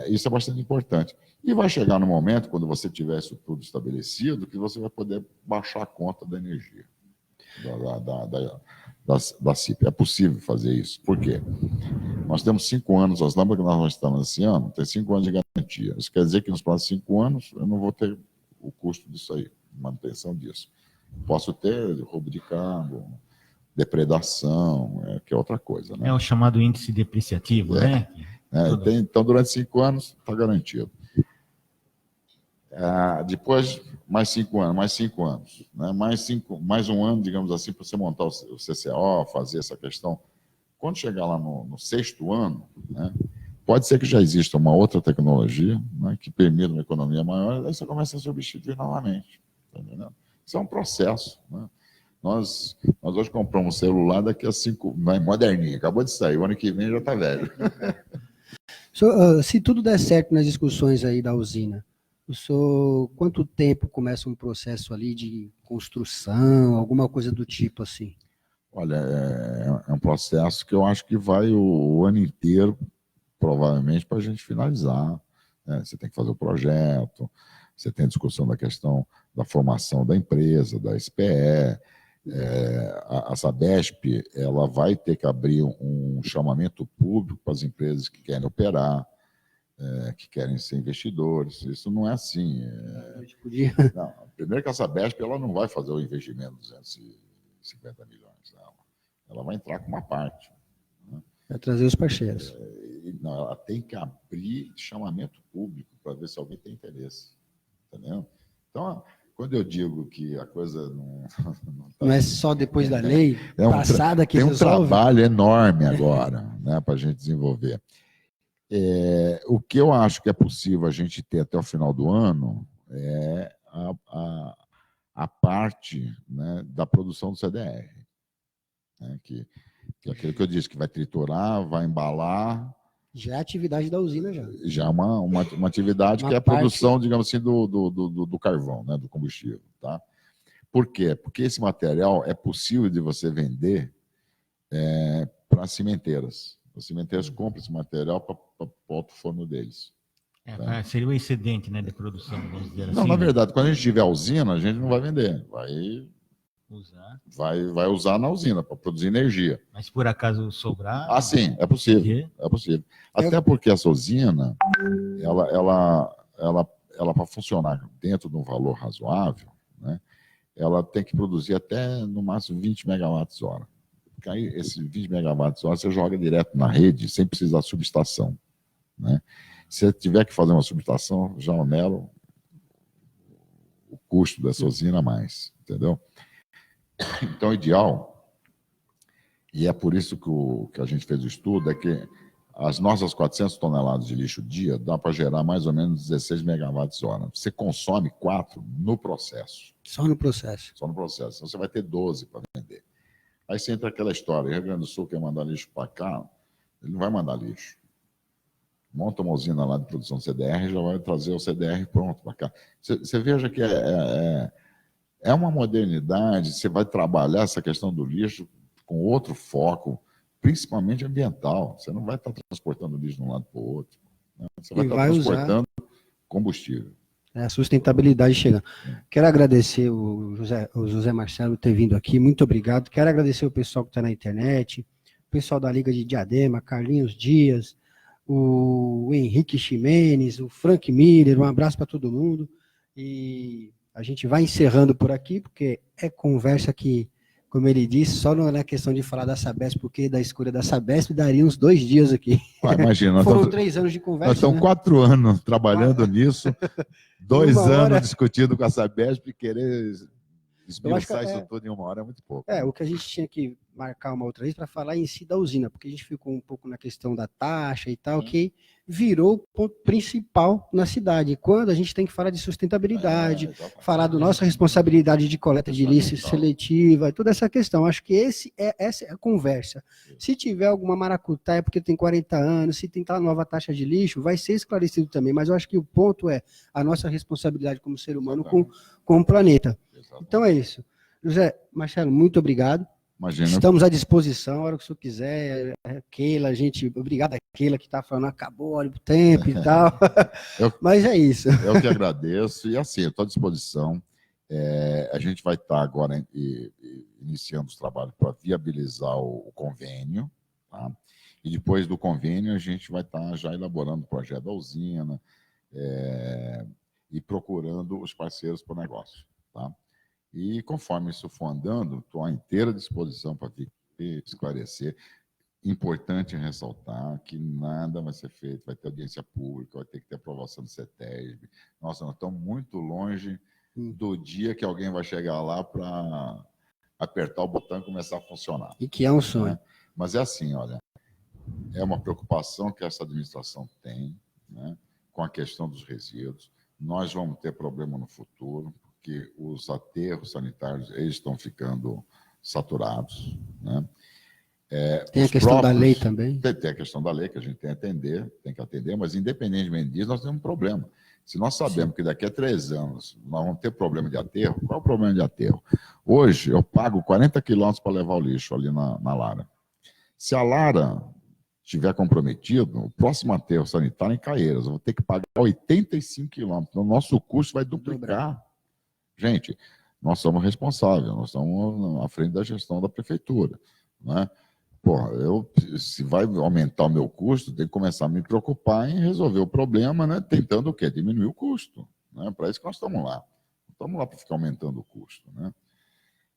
Isso é bastante importante. E vai chegar no momento, quando você tiver isso tudo estabelecido, que você vai poder baixar a conta da energia da CIP. É possível fazer isso. Por quê? Nós temos 5 anos, as lâmpadas que nós estamos esse ano, tem 5 anos de garantia. Isso quer dizer que nos próximos 5 anos eu não vou ter o custo disso aí, manutenção disso. Posso ter roubo de cabo, depredação, que é outra coisa. Né? É o chamado índice depreciativo, né? Então, durante 5 anos, está garantido. Depois, mais 5 anos, mais 5 anos. Né? Mais um ano, digamos assim, para você montar o CCO, fazer essa questão. Quando chegar lá no 6º ano, né, pode ser que já exista uma outra tecnologia, né, que permita uma economia maior, aí você começa a substituir novamente. Tá entendendo? Isso é um processo. Né? Nós hoje compramos um celular, daqui a 5... moderninho, acabou de sair, o ano que vem já está velho. Se tudo der certo nas discussões aí da usina, quanto tempo começa um processo ali de construção, alguma coisa do tipo assim? Olha, é um processo que eu acho que vai o ano inteiro, provavelmente, para a gente finalizar. Né? Você tem que fazer o projeto, você tem a discussão da questão da formação da empresa, da SPE. A Sabesp, ela vai ter que abrir um chamamento público para as empresas que querem operar, que querem ser investidores. Isso não é assim. Não, primeiro que a Sabesp ela não vai fazer o investimento de 250 milhões. Ela vai entrar com uma parte. Né? Vai trazer os parceiros. Não, ela tem que abrir chamamento público para ver se alguém tem interesse. Entendeu? Então, quando eu digo que a coisa não é só depois da lei passada que tem resolve. Tem um trabalho enorme agora, né, para a gente desenvolver. O que eu acho que é possível a gente ter até o final do ano é a parte, né, da produção do CDR. Né, que é aquilo que eu disse, que vai triturar, vai embalar. Já é atividade da usina, já. Já é uma atividade que é a produção, digamos assim, do carvão, né, do combustível. Tá? Por quê? Porque esse material é possível de você vender para cimenteiras. As cimenteiras compram esse material para o alto forno deles. Tá? Seria o excedente, né, de produção, vamos dizer assim. Não, na verdade, quando a gente tiver a usina, a gente não vai vender. Vai usar na usina para produzir energia. Mas se por acaso sobrar... Sim, é possível. É possível. Até porque essa usina, ela para funcionar dentro de um valor razoável, né, ela tem que produzir até, no máximo, 20 megawatts-hora. Porque aí, esses 20 megawatts-hora, você joga direto na rede, sem precisar de subestação. Né? Se você tiver que fazer uma subestação, já onera o custo dessa usina a mais. Entendeu? Então, o ideal, e é por isso que a gente fez o estudo, é que as nossas 400 toneladas de lixo dia dá para gerar mais ou menos 16 megawatts-hora. Você consome 4 no processo. Só no processo. Só no processo. Então, você vai ter 12 para vender. Aí você entra aquela história, o Rio Grande do Sul quer mandar lixo para cá, ele não vai mandar lixo. Monta uma usina lá de produção CDR e já vai trazer o CDR pronto para cá. Você veja que é uma modernidade, você vai trabalhar essa questão do lixo com outro foco, principalmente ambiental. Você não vai estar transportando lixo de um lado para o outro. Né? Você vai estar transportando combustível. A sustentabilidade chegando. Quero agradecer o José Marcelo por ter vindo aqui, muito obrigado. Quero agradecer o pessoal que está na internet, o pessoal da Liga de Diadema, Carlinhos Dias, o Henrique Ximenes, o Frank Miller, um abraço para todo mundo. E a gente vai encerrando por aqui, porque é conversa que, como ele disse, só na questão de falar da Sabesp, porque da escolha da Sabesp daria uns 2 dias aqui. Imagina, foram 3 anos de conversa. Nós estamos 4 anos trabalhando nisso, 2 anos discutindo com a Sabesp e querer Esmiuçar isso tudo em 1 hora é muito pouco. O que a gente tinha que marcar uma outra vez para falar em si da usina, porque a gente ficou um pouco na questão da taxa e tal, que virou o ponto principal na cidade. Quando a gente tem que falar de sustentabilidade, falar da nossa responsabilidade de coleta de lixo seletiva, toda essa questão. Acho que essa é a conversa. Se tiver alguma maracutaia porque tem 40 anos, se tentar nova taxa de lixo, vai ser esclarecido também. Mas eu acho que o ponto é a nossa responsabilidade como ser humano com o planeta. Então é isso. José Marcelo, muito obrigado. Imagina. Estamos à disposição, a hora que o senhor quiser. Keila, obrigado a Keila que está falando, acabou, olha o tempo e tal. Mas é isso. Eu que agradeço. E assim, eu estou à disposição. A gente vai estar agora iniciando os trabalhos para viabilizar o convênio. Tá? E depois do convênio, a gente vai estar já elaborando o projeto da usina e procurando os parceiros para o negócio. Tá? E conforme isso for andando, estou à inteira disposição para esclarecer. Importante ressaltar que nada vai ser feito, vai ter audiência pública, vai ter que ter aprovação do CETESB. Nossa, nós estamos muito longe do dia que alguém vai chegar lá para apertar o botão e começar a funcionar. E que é um sonho. Né? Mas é assim, olha, é uma preocupação que essa administração tem, né, com a questão dos resíduos. Nós vamos ter problema no futuro, que os aterros sanitários eles estão ficando saturados. Né? Tem a questão da lei também? Tem a questão da lei que a gente tem que atender, mas independentemente disso, nós temos um problema. Se nós sabemos que daqui a 3 anos nós vamos ter problema de aterro, qual é o problema de aterro? Hoje eu pago 40 quilômetros para levar o lixo ali na Lara. Se a Lara estiver comprometido, o próximo aterro sanitário é em Caieiras, eu vou ter que pagar 85 quilômetros. Então, o nosso custo vai duplicar. Gente, nós somos responsáveis, nós estamos à frente da gestão da prefeitura. Né? Porra, se vai aumentar o meu custo, tem que começar a me preocupar em resolver o problema, né? Tentando o quê? Diminuir o custo. Né? Para isso que nós estamos lá. Não estamos lá para ficar aumentando o custo. Né?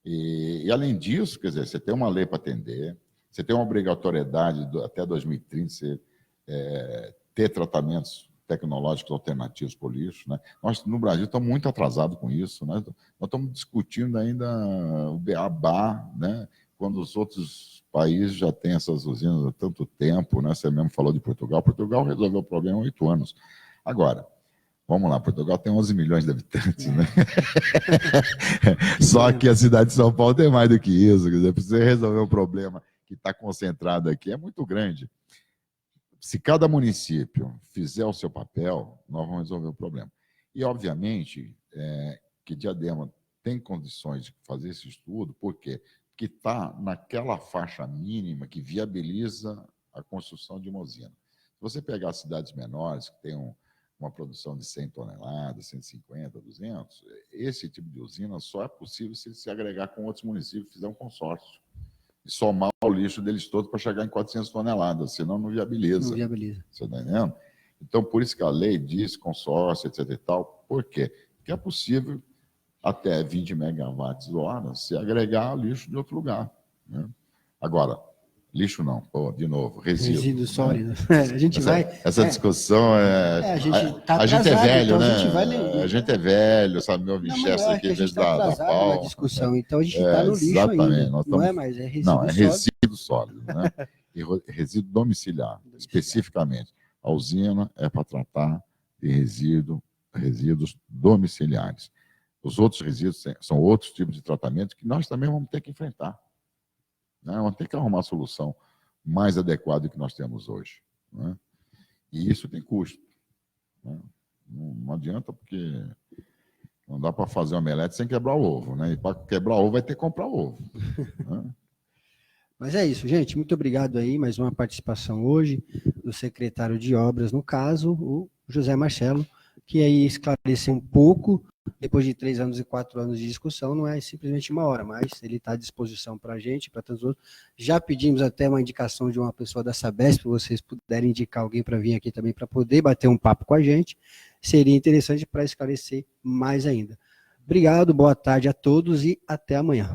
E além disso, quer dizer, você tem uma lei para atender, você tem uma obrigatoriedade até 2030 você ter tratamentos tecnológicos alternativos para o lixo. Né? Nós, no Brasil, estamos muito atrasados com isso. Né? Nós estamos discutindo ainda o beabá, né? Quando os outros países já têm essas usinas há tanto tempo. Né? Você mesmo falou de Portugal. Portugal resolveu o problema há 8 anos. Agora, vamos lá, Portugal tem 11 milhões de habitantes. Né? Só que a cidade de São Paulo tem mais do que isso. Quer dizer, para você resolver um problema que está concentrado aqui, é muito grande. Se cada município fizer o seu papel, nós vamos resolver o problema. E, obviamente, que Diadema tem condições de fazer esse estudo, por quê? Porque está naquela faixa mínima que viabiliza a construção de uma usina. Se você pegar cidades menores, que têm uma produção de 100 toneladas, 150, 200, esse tipo de usina só é possível se se agregar com outros municípios, fizer um consórcio. E somar o lixo deles todos para chegar em 400 toneladas, senão não viabiliza. Não viabiliza. Você está entendendo? Então, por isso que a lei diz consórcio, etc. e tal. Por quê? Porque é possível, até 20 megawatts-hora, se agregar lixo de outro lugar. Né? Agora, lixo não, de novo, resíduo sólido. Né? A gente essa discussão a gente tá a gente é velho, então né? A gente é velho, sabe? Meu Winchester aqui, desde da pau. Na discussão, então a gente está no lixo ainda. Não é mais, é resíduo sólido. Não, é resíduo sólido, né? E resíduo domiciliar, especificamente. A usina é para tratar de resíduos domiciliares. Os outros resíduos são outros tipos de tratamento que nós também vamos ter que enfrentar. Né? Vamos ter que arrumar a solução mais adequada que nós temos hoje. Né? E isso tem custo. Né? Não adianta, porque não dá para fazer omelete sem quebrar o ovo. Né? E para quebrar o ovo vai ter que comprar ovo. Né? Mas é isso, gente. Muito obrigado aí. Mais uma participação hoje do secretário de Obras, no caso, o José Marcelo, que aí esclareceu um pouco. Depois de 3 anos e 4 anos de discussão, não é simplesmente 1 hora, mas ele está à disposição para a gente, para todos os outros. Já pedimos até uma indicação de uma pessoa da Sabesp, para vocês puderem indicar alguém para vir aqui também, para poder bater um papo com a gente. Seria interessante para esclarecer mais ainda. Obrigado, boa tarde a todos e até amanhã.